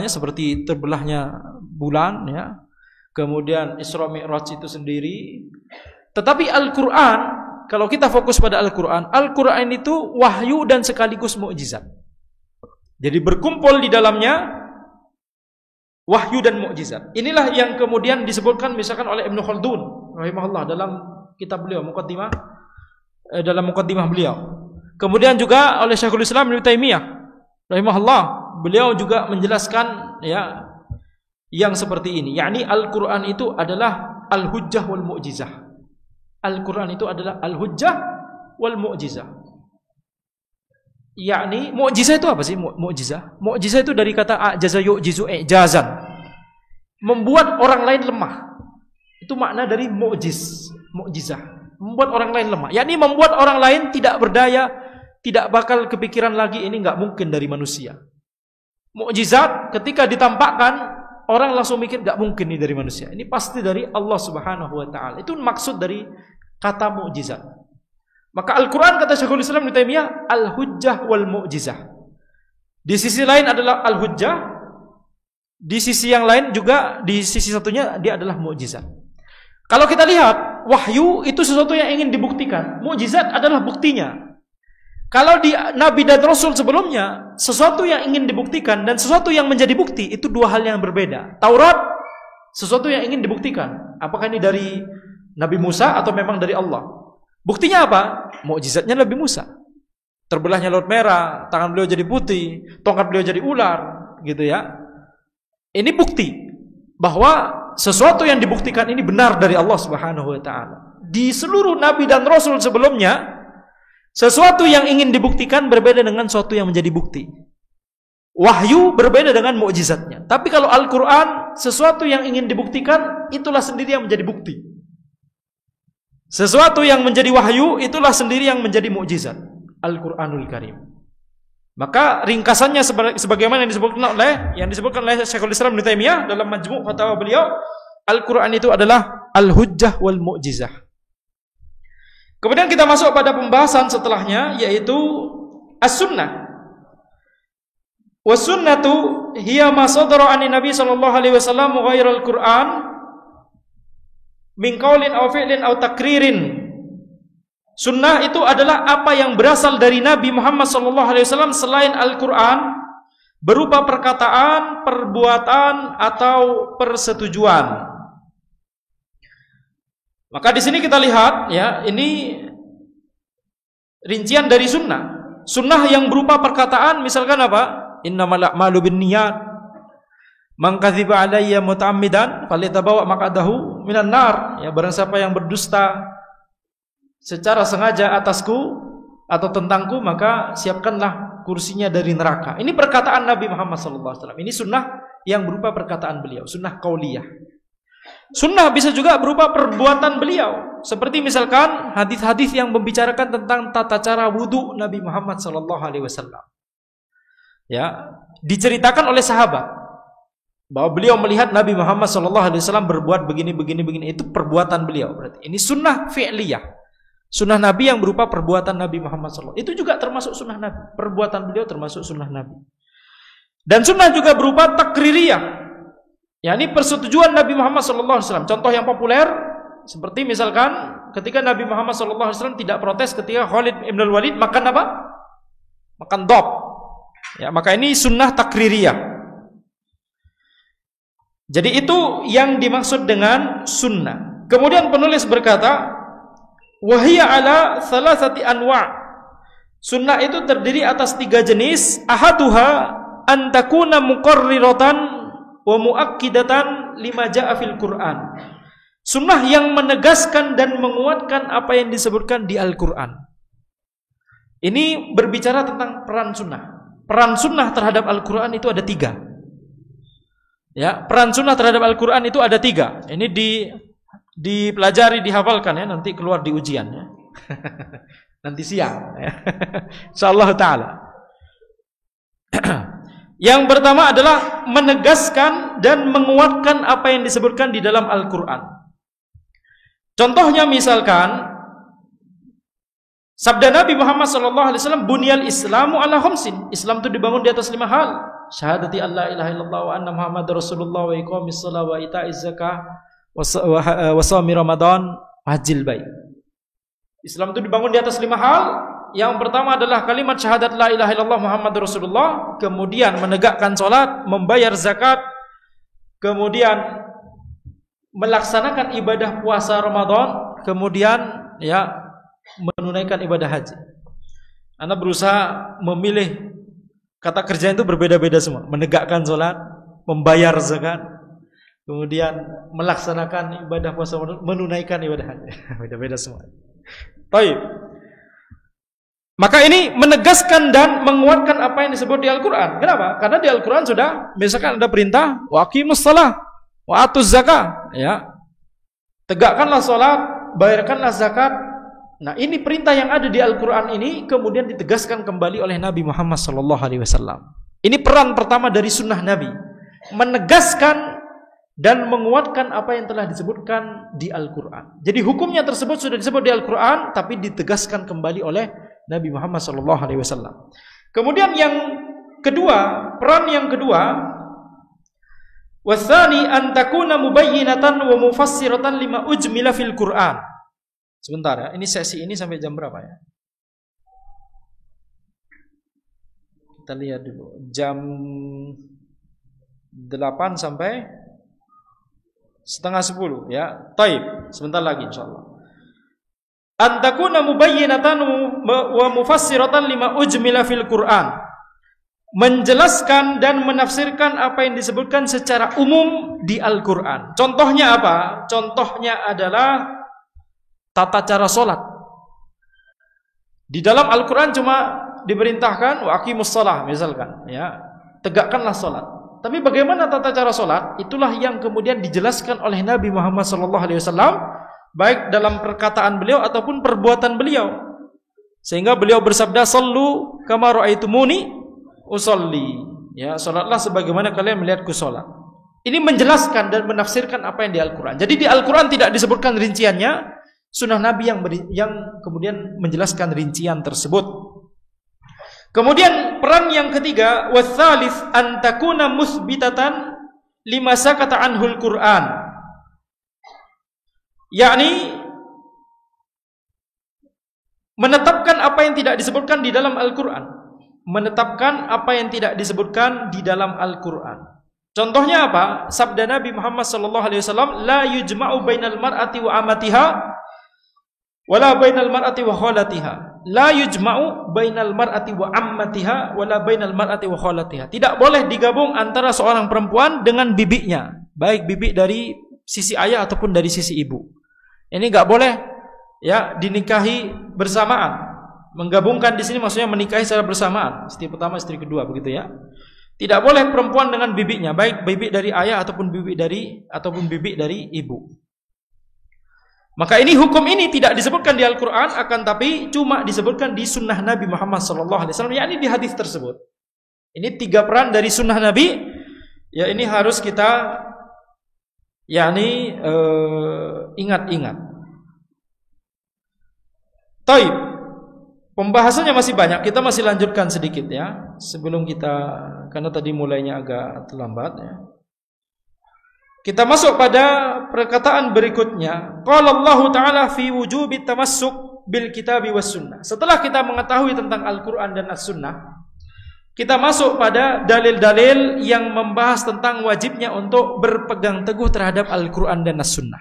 Speaker 2: seperti terbelahnya bulan, ya, kemudian Isra Mi'raj itu sendiri. Tetapi Al-Quran, kalau kita fokus pada Al-Quran, Al-Quran itu wahyu dan sekaligus mukjizat. Jadi berkumpul di dalamnya wahyu dan mukjizat. Inilah yang kemudian disebutkan misalkan oleh Ibnu Khaldun rahimahullah dalam kitab beliau Muqaddimah, dalam Muqaddimah beliau. Kemudian juga oleh Syekhul Islam Ibnu Taimiyah rahimahullah, beliau juga menjelaskan yang seperti ini, yakni Al-Qur'an itu adalah al-hujjah wal mu'jizah. Al-Qur'an itu adalah al-hujjah wal mu'jizah. Yakni mukjizah itu apa sih? Mukjizah. Mukjizah itu dari kata ajaza yu'jizu i'jazan. Membuat orang lain lemah. Itu makna dari mukjizah. Membuat orang lain lemah. Yakni membuat orang lain tidak berdaya, tidak bakal kepikiran lagi ini enggak mungkin dari manusia. Mukjizat ketika ditampakkan, orang langsung mikir enggak mungkin ini dari manusia. Ini pasti dari Allah Subhanahu wa taala. Itu maksud dari kata mukjizat. Maka Al-Quran, kata Syekhul Islam Ibnu Taimiyah, al-hujjah wal mu'jizah. Di sisi lain adalah al-hujjah, di sisi yang lain juga, di sisi satunya dia adalah mukjizat. Kalau kita lihat, wahyu itu sesuatu yang ingin dibuktikan, mukjizat adalah buktinya. Kalau di Nabi dan Rasul sebelumnya, sesuatu yang ingin dibuktikan dan sesuatu yang menjadi bukti, itu dua hal yang berbeda. Taurat, sesuatu yang ingin dibuktikan. Apakah ini dari Nabi Musa atau memang dari Allah? Buktinya apa? Mukjizatnya Nabi Musa. Terbelahnya Laut Merah, tangan beliau jadi putih, tongkat beliau jadi ular, gitu ya. Ini bukti bahwa sesuatu yang dibuktikan ini benar dari Allah Subhanahu wa taala. Di seluruh nabi dan rasul sebelumnya, sesuatu yang ingin dibuktikan berbeda dengan sesuatu yang menjadi bukti. Wahyu berbeda dengan mukjizatnya. Tapi kalau Al-Qur'an, sesuatu yang ingin dibuktikan itulah sendiri yang menjadi bukti. Sesuatu yang menjadi wahyu itulah sendiri yang menjadi mukjizat. Al-Qur'anul Karim. Maka ringkasannya sebagaimana yang disebutkan oleh Syekhul Islam Ibnu Taimiyah dalam Majmu' Fatawa beliau, Al-Qur'an itu adalah al-hujjah wal mu'jizah. Kemudian kita masuk pada pembahasan setelahnya, yaitu as-sunnah. Was-sunnatu hiya ma sadara 'ani Nabi sallallahu alaihi wasallam ghairal Qur'an min qaulin aw fi'lin aw takririn. Sunnah itu adalah apa yang berasal dari Nabi Muhammad SAW selain Al-Quran, berupa perkataan, perbuatan, atau persetujuan. Maka di sini kita lihat, ya, ini rincian dari sunnah. Sunnah yang berupa perkataan, misalkan apa? Innamal a'malu binniyat. Man kadziba alayya muta'ammidan falyatabawa maq'adahu minan nar. Ya, barang siapa yang berdusta secara sengaja atasku atau tentangku, maka siapkanlah kursinya dari neraka. Ini perkataan Nabi Muhammad SAW. Ini sunnah yang berupa perkataan beliau, sunnah qauliyah. Sunnah bisa juga berupa perbuatan beliau, seperti misalkan hadis-hadis yang membicarakan tentang tata cara wudu Nabi Muhammad SAW. Ya, diceritakan oleh sahabat bahwa beliau melihat Nabi Muhammad SAW berbuat begini. Itu perbuatan beliau. Berarti ini sunnah fi'liyah. Sunnah Nabi yang berupa perbuatan Nabi Muhammad SAW. Itu juga termasuk sunnah Nabi. Perbuatan beliau termasuk sunnah Nabi. Dan sunnah juga berupa takririyah. yakni persetujuan Nabi Muhammad SAW. Contoh yang populer seperti misalkan ketika Nabi Muhammad SAW tidak protes ketika Khalid ibn al-Walid makan apa? Makan dop. Ya, maka ini sunnah takririyah. Jadi itu yang dimaksud dengan sunnah. Kemudian penulis berkata, wahiyya ala thalathati anwa'. Sunnah itu terdiri atas 3 jenis. Ahaduha an takuna muqarriratan wa muakkidatan lima jaa fil Qur'an. Sunnah yang menegaskan dan menguatkan apa yang disebutkan di Al-Qur'an. Ini berbicara tentang peran sunnah. Peran sunnah terhadap Al-Qur'an itu ada 3. Ya, peran sunnah terhadap Al-Qur'an itu ada 3. Ini dipelajari, dihafalkan ya, nanti keluar di ujian ya. Nanti siang ya. Insyaallah taala. Yang pertama adalah menegaskan dan menguatkan apa yang disebutkan di dalam Al-Qur'an. Contohnya misalkan sabda Nabi Muhammad SAW, bunyal Islamu ala khamsin. Islam itu dibangun di atas 5 hal. Syahadati alla ilaha illallah wa anna Muhammadar Rasulullah wa iqamis shalah wa ita'iz zakah wa shaumi Ramadan wa hajjil bait. Islam itu dibangun di atas 5 hal. Yang pertama adalah kalimat syahadat la ilaha illallah Muhammadar Rasulullah, kemudian menegakkan salat, membayar zakat, kemudian melaksanakan ibadah puasa Ramadan, kemudian ya menunaikan ibadah haji. Anda berusaha memilih kata kerja itu berbeda-beda semua. Menegakkan salat, membayar zakat, kemudian melaksanakan ibadah puasa, menunaikan ibadah haji. Beda-beda semua. Baik. Maka ini menegaskan dan menguatkan apa yang disebut di Al-Qur'an. Kenapa? Karena di Al-Qur'an sudah misalkan ada perintah wa aqimus shalah wa atuz zakah, ya. Tegakkanlah salat, bayarkanlah zakat. Nah, ini perintah yang ada di Al-Qur'an ini kemudian ditegaskan kembali oleh Nabi Muhammad SAW. Ini peran pertama dari sunnah Nabi, menegaskan dan menguatkan apa yang telah disebutkan di Al-Qur'an. Jadi hukumnya tersebut sudah disebut di Al-Qur'an, tapi ditegaskan kembali oleh Nabi Muhammad SAW. Kemudian yang kedua, peran yang kedua, wasani an takuna mubayyinatan wa mufassiratan lima ujmila fil Qur'an. Sebentar ya, ini sesi ini sampai jam berapa ya? Kita lihat dulu. Jam 8 sampai setengah 10 ya. Taib, sebentar lagi insyaallah. An takuna mubayyinatan wa mufassiratan lima ujmila fil Qur'an. Menjelaskan dan menafsirkan apa yang disebutkan secara umum di Al-Qur'an. Contohnya apa? Contohnya adalah tata cara sholat. Di dalam Al-Quran cuma diperintahkan wa aqimus shalah misalkan, ya, tegakkanlah sholat. Tapi bagaimana tata cara sholat? Itulah yang kemudian dijelaskan oleh Nabi Muhammad SAW, baik dalam perkataan beliau ataupun perbuatan beliau. Sehingga beliau bersabda, "Shallu kama ra'aitumuni usolli." Ya, sholatlah sebagaimana kalian melihatku sholat. Ini menjelaskan dan menafsirkan apa yang di Al-Quran. Jadi di Al-Quran tidak disebutkan rinciannya, sunnah Nabi yang kemudian menjelaskan rincian tersebut. Kemudian peran yang ketiga, watsalits an takuna musbitatan lima sakata anhul Qur'an. Yakni menetapkan apa yang tidak disebutkan di dalam Al-Qur'an. Menetapkan apa yang tidak disebutkan di dalam Al-Qur'an. Contohnya apa? Sabda Nabi Muhammad SAW, la yujma'u bainal mar'ati wa amatiha wala bainal mar'ati wa khalatiha. La yujma'u bainal mar'ati wa ammatiha wala bainal mar'ati wa khalatiha. Tidak boleh digabung antara seorang perempuan dengan bibinya, baik bibi dari sisi ayah ataupun dari sisi ibu. Ini enggak boleh ya dinikahi bersamaan. Menggabungkan di sini maksudnya menikahi secara bersamaan, istri pertama, istri kedua, begitu ya. Tidak boleh perempuan dengan bibinya, baik bibi dari ayah ataupun bibi dari ibu. Maka ini hukum ini tidak disebutkan di Al-Quran, akan tapi cuma disebutkan di sunnah Nabi Muhammad SAW, yakni di hadis tersebut. Ini 3 peran dari sunnah Nabi, ya ini harus kita yakni ingat-ingat. Taib, pembahasannya masih banyak, kita masih lanjutkan sedikit ya, sebelum kita, karena tadi mulainya agak terlambat ya. kita masuk pada perkataan berikutnya. Qala Allah Ta'ala fi wujubi tamassuk bil kitabi was sunnah. Setelah kita mengetahui tentang Al-Quran dan As-Sunnah, kita masuk pada dalil-dalil yang membahas tentang wajibnya untuk berpegang teguh terhadap Al-Quran dan As-Sunnah.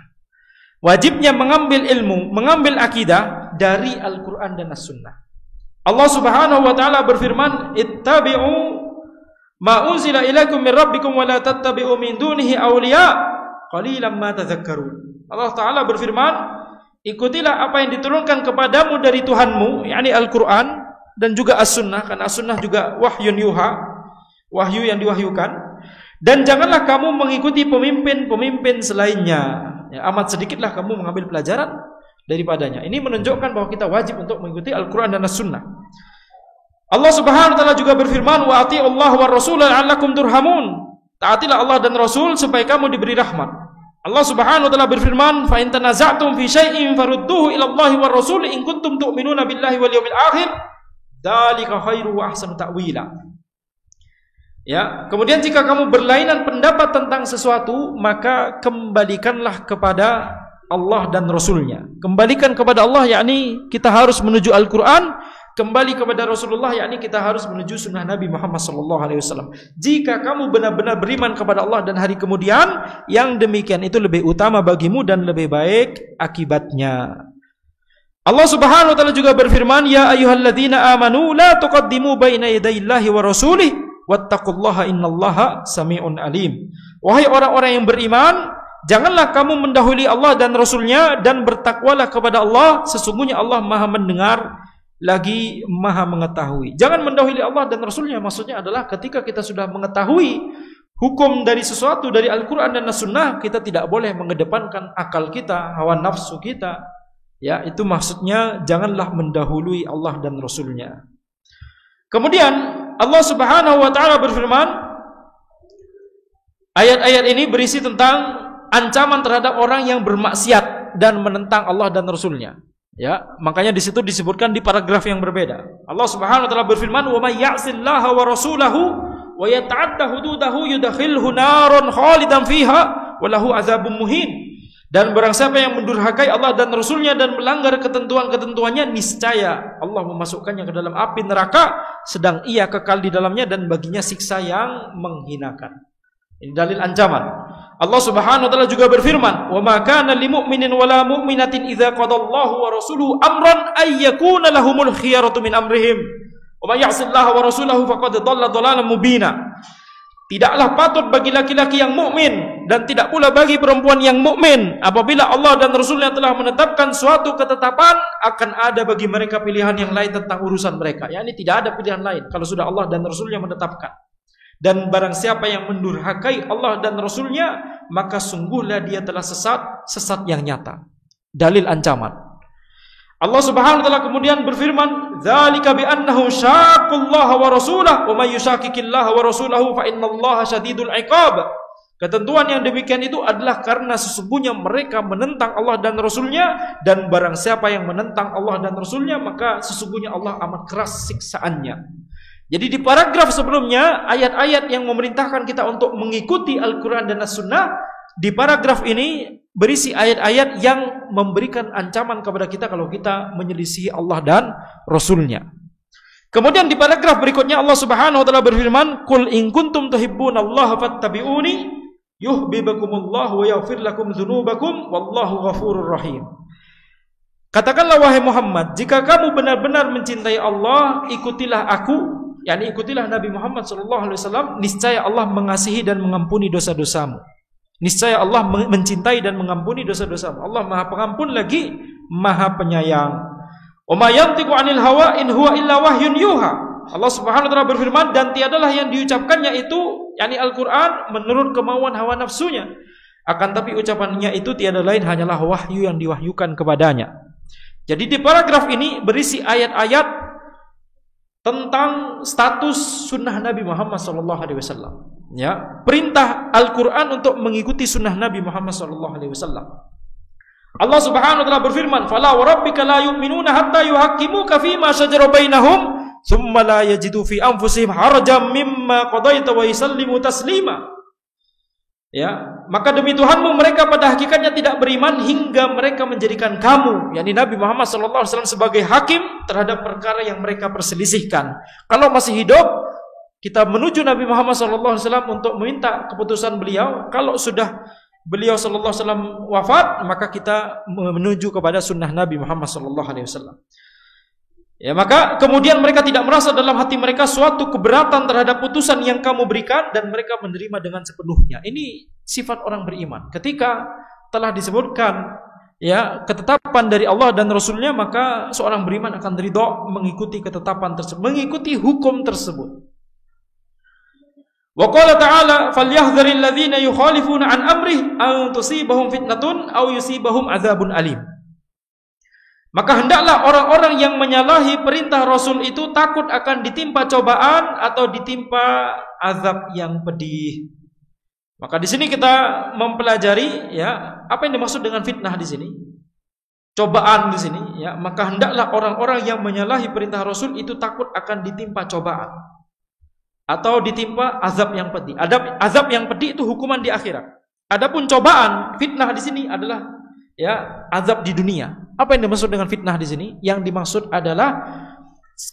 Speaker 2: Wajibnya mengambil ilmu, mengambil akidah dari Al-Quran dan As-Sunnah. Allah Subhanahu wa Ta'ala berfirman, ittabi'u ma unzila ilaikum min rabbikum wa la tattabi'u min dunihi awliya qalilan ma tadhakkarun. Allah Ta'ala berfirman, ikutilah apa yang diturunkan kepadamu dari Tuhanmu, yakni Al-Quran dan juga As-Sunnah, karena As-Sunnah juga wahyun yuha, wahyu yang diwahyukan. Dan janganlah kamu mengikuti pemimpin-pemimpin selainnya. Ya, amat sedikitlah kamu mengambil pelajaran daripadanya. Ini menunjukkan bahwa kita wajib untuk mengikuti Al-Quran dan As-Sunnah. Allah Subhanahu wa Ta'ala juga berfirman, wa ati'ullaha war rasul la'allakum turhamun. Taatilah Allah dan Rasul supaya kamu diberi rahmat. Allah Subhanahu wa Ta'ala berfirman, fa in tanaza'tum fi syai'in farudduhu ila Allahi war rasul in kuntum tu'minuna billahi wal yawmil akhir, dzalika khairu wa ahsanu ta'wila. Ya, kemudian jika kamu berlainan pendapat tentang sesuatu, maka kembalikanlah kepada Allah dan Rasulnya. Kembalikan kepada Allah, yakni kita harus menuju Al-Quran. Kembali kepada Rasulullah, yakni kita harus menuju sunnah Nabi Muhammad SAW. Jika kamu benar-benar beriman kepada Allah dan hari kemudian, yang demikian itu lebih utama bagimu dan lebih baik akibatnya. Allah Subhanahu wa Ta'ala juga berfirman, ya ayyuhalladzina amanu la tuqaddimu baina yadayillahi wa rasulih wattaqullaha innallaha sami'un alim. Wahai orang-orang yang beriman, janganlah kamu mendahului Allah dan Rasulnya, dan bertakwalah kepada Allah, sesungguhnya Allah Maha mendengar lagi Maha mengetahui. Jangan mendahului Allah dan Rasulnya, maksudnya adalah ketika kita sudah mengetahui hukum dari sesuatu dari Al-Quran dan As-Sunnah, kita tidak boleh mengedepankan akal kita, hawa nafsu kita. Ya, itu maksudnya janganlah mendahului Allah dan Rasulnya. Kemudian Allah Subhanahu wa Ta'ala berfirman, ayat-ayat ini berisi tentang ancaman terhadap orang yang bermaksiat dan menentang Allah dan Rasulnya. Ya, makanya di situ disebutkan di paragraf yang berbeda. Allah Subhanahu wa Ta'ala berfirman, "Wa may ya'sillaha wa rasulahu wa yata'adda hududahu yudkhilhu naran khalidan fiha wa lahu 'adzabun muhin." Dan barang siapa yang mendurhakai Allah dan Rasulnya dan melanggar ketentuan-ketentuannya, niscaya Allah memasukkannya ke dalam api neraka, sedang ia kekal di dalamnya dan baginya siksa yang menghinakan. Ini dalil ancaman. Allah Subhanahu wa Ta'ala juga berfirman, "Wa ma kana lil mu'minin wala mu'minatin idza qadallahu wa rasuluhu amran ay yakuna lahumul khiyaratu min amrihim. Wa may ya'sillaha wa rasulahu faqad dhalla dhalalan mubina." Tidaklah patut bagi laki-laki yang mukmin dan tidak pula bagi perempuan yang mukmin apabila Allah dan Rasulnya telah menetapkan suatu ketetapan, akan ada bagi mereka pilihan yang lain tentang urusan mereka. Yani tidak ada pilihan lain kalau sudah Allah dan Rasulnya menetapkan. Dan barang siapa yang mendurhakai Allah dan Rasulnya, maka sungguhlah dia telah sesat yang nyata. Dalil ancaman. Allah Subhanahu wa Ta'ala kemudian berfirman, "Dzalika bi annahum syaqqullaha wa rasulahu wa may yushaqiqillaha wa rasulahu fa innallaha syadidul 'iqab." Ketentuan yang demikian itu adalah karena sesungguhnya mereka menentang Allah dan Rasulnya, dan barang siapa yang menentang Allah dan Rasulnya, maka sesungguhnya Allah amat keras siksaannya. Jadi di paragraf sebelumnya, ayat-ayat yang memerintahkan kita untuk mengikuti Al-Quran dan As-Sunnah, di paragraf ini berisi ayat-ayat yang memberikan ancaman kepada kita kalau kita menyelisihi Allah dan Rasulnya. Kemudian di paragraf berikutnya Allah Subhanahu wa Ta'ala berfirman, "Qul in kuntum tuhibbunallaha fattabi'uni yuhibbukumullahu wa yaghfir lakum dzunubakum wallahu ghafurur rahim." Katakanlah wahai Muhammad, jika kamu benar-benar mencintai Allah, ikutilah aku, yakni ikutilah Nabi Muhammad SAW, niscaya Allah mengasihi dan mengampuni dosa-dosamu. Niscaya Allah mencintai dan mengampuni dosa-dosamu. Allah Maha Pengampun lagi Maha Penyayang. Wa ma yantiqu 'anil hawa in huwa illa wahyun yuha. Allah Subhanahu wa Ta'ala berfirman, dan tiadalah yang diucapkannya itu, yakni Al-Qur'an, menurut kemauan hawa nafsunya. Akan tapi ucapannya itu tiada lain hanyalah wahyu yang diwahyukan kepadanya. Jadi di paragraf ini berisi ayat-ayat tentang status sunnah Nabi Muhammad SAW. Ya, perintah Al-Quran untuk mengikuti sunnah Nabi Muhammad SAW. Allah Subhanahu wa Ta'ala berfirman, "Fala wa rabbika la yu'minuna hatta yuhaqqimuka fima shajara bainahum, thumma la yajidu fi anfusihim harajan mimma qadaita wa yusallimu taslima." Ya, maka demi Tuhanmu mereka pada hakikatnya tidak beriman hingga mereka menjadikan kamu, yakni Nabi Muhammad SAW sebagai hakim terhadap perkara yang mereka perselisihkan. Kalau masih hidup, kita menuju Nabi Muhammad SAW untuk meminta keputusan beliau. Kalau sudah beliau SAW wafat, maka kita menuju kepada sunnah Nabi Muhammad SAW. Ya, maka kemudian mereka tidak merasa dalam hati mereka suatu keberatan terhadap putusan yang kamu berikan dan mereka menerima dengan sepenuhnya. Ini sifat orang beriman. Ketika telah disebutkan ya ketetapan dari Allah dan Rasulnya, maka seorang beriman akan ridha mengikuti ketetapan tersebut, mengikuti hukum tersebut. Wa qala ta'ala falyahdharil ladzina yukhalifuna an amrih an tusibahum fitnatun aw yusibahum adzabun alim. Maka hendaklah orang-orang yang menyalahi perintah Rasul itu takut akan ditimpa cobaan atau ditimpa azab yang pedih. Maka di sini kita mempelajari ya apa yang dimaksud dengan fitnah di sini. Cobaan di sini ya, maka hendaklah orang-orang yang menyalahi perintah Rasul itu takut akan ditimpa cobaan atau ditimpa azab yang pedih. Azab yang pedih itu hukuman di akhirat. Adapun cobaan, fitnah di sini adalah ya azab di dunia. Apa yang dimaksud dengan fitnah di sini? Yang dimaksud adalah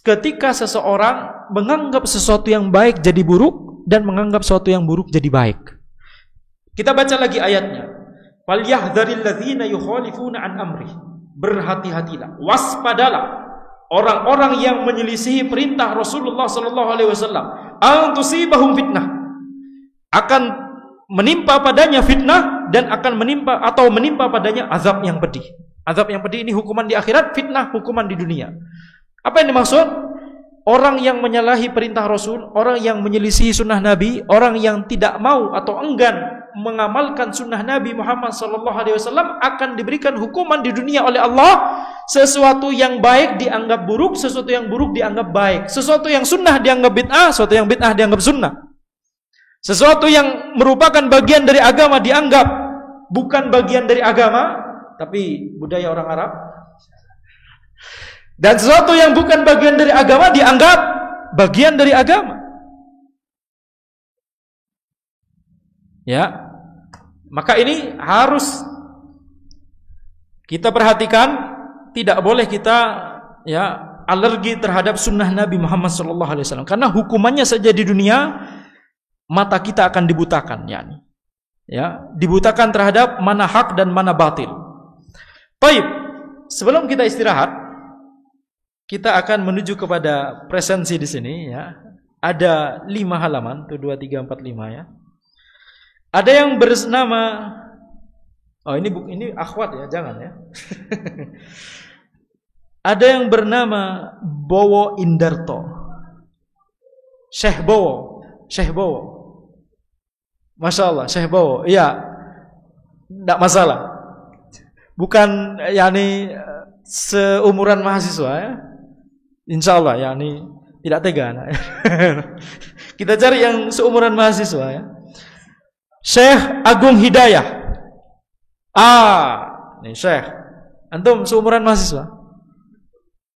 Speaker 2: ketika seseorang menganggap sesuatu yang baik jadi buruk dan menganggap sesuatu yang buruk jadi baik. Kita baca lagi ayatnya. Falyahdharil ladzina yukhalifuna an amri. Berhati-hatilah, waspadalah orang-orang yang menyelisihi perintah Rasulullah sallallahu alaihi wasallam. An tusibahum fitnah. Akan menimpa padanya fitnah dan akan menimpa padanya azab yang pedih. Azab yang pedih ini hukuman di akhirat, fitnah hukuman di dunia. Apa yang dimaksud? Orang yang menyalahi perintah Rasul, orang yang menyelisihi sunnah Nabi, orang yang tidak mau atau enggan mengamalkan sunnah Nabi Muhammad SAW akan diberikan hukuman di dunia oleh Allah. Sesuatu yang baik dianggap buruk, sesuatu yang buruk dianggap baik. Sesuatu yang sunnah dianggap bid'ah, sesuatu yang bid'ah dianggap sunnah. Sesuatu yang merupakan bagian dari agama dianggap bukan bagian dari agama, tapi budaya orang Arab. Dan sesuatu yang bukan bagian dari agama dianggap bagian dari agama. Ya. Maka ini harus kita perhatikan, tidak boleh kita ya alergi terhadap sunnah Nabi Muhammad SAW, karena hukumannya saja di dunia mata kita akan dibutakan, ya, dibutakan terhadap mana hak dan mana batil. Baik, sebelum kita istirahat, kita akan menuju kepada presensi di sini ya. Ada 5 halaman, 1 2 3 4 5 ya. Ada yang bernama ini akhwat ya, jangan ya. Ada yang bernama Bowo Indarto. Syekh Bowo. Masya Allah, Syekh Bowo. Iya, tidak masalah. Bukan seumuran mahasiswa ya. Insya Allah tidak tega. Kita cari yang seumuran mahasiswa ya. Syekh Agung Hidayah. Nih Syekh. Antum seumuran mahasiswa?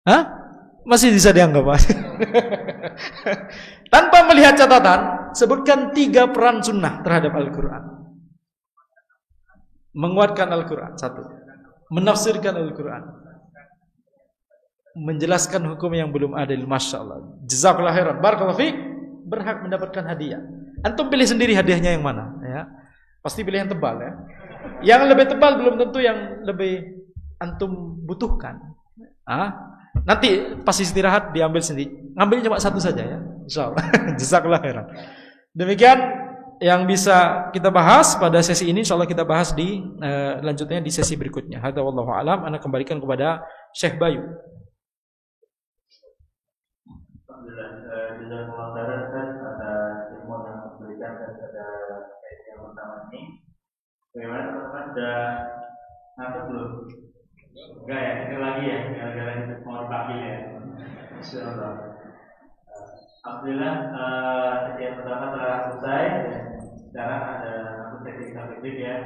Speaker 2: Hah? Masih bisa dianggap Tanpa melihat catatan, sebutkan 3 peran sunnah terhadap Al-Quran. Menguatkan Al-Quran, 1. Menafsirkan Al-Quran, menjelaskan hukum yang belum adil. Masya Allah, jazakallahu khairan, barakallahu fiik. Berhak mendapatkan hadiah. Antum pilih sendiri hadiahnya yang mana ya. Pasti pilih yang tebal ya. Yang lebih tebal belum tentu yang lebih antum butuhkan. Nanti pas istirahat diambil sendiri. Ngambil cuma 1 saja ya, insyaallah. Jazakallahu khairan. Demikian yang bisa kita bahas pada sesi ini, insyaallah kita bahas di lanjutnya di sesi berikutnya. Hadza wallahu alam. Ana kembalikan kepada Syekh Bayu.
Speaker 1: Alhamdulillah, jazakumullah khairan atas ilmu yang diberikan pada sesi yang pertama ini. Bagaimana teman-teman sudah ngantuk belum? Enggak ya, itu lagi ya, gara-gara itu mau dipanggil ya. Insyaallah. Alhamdulillah, sesi yang pertama telah selesai dan sekarang ada sesi yang berikutnya ya.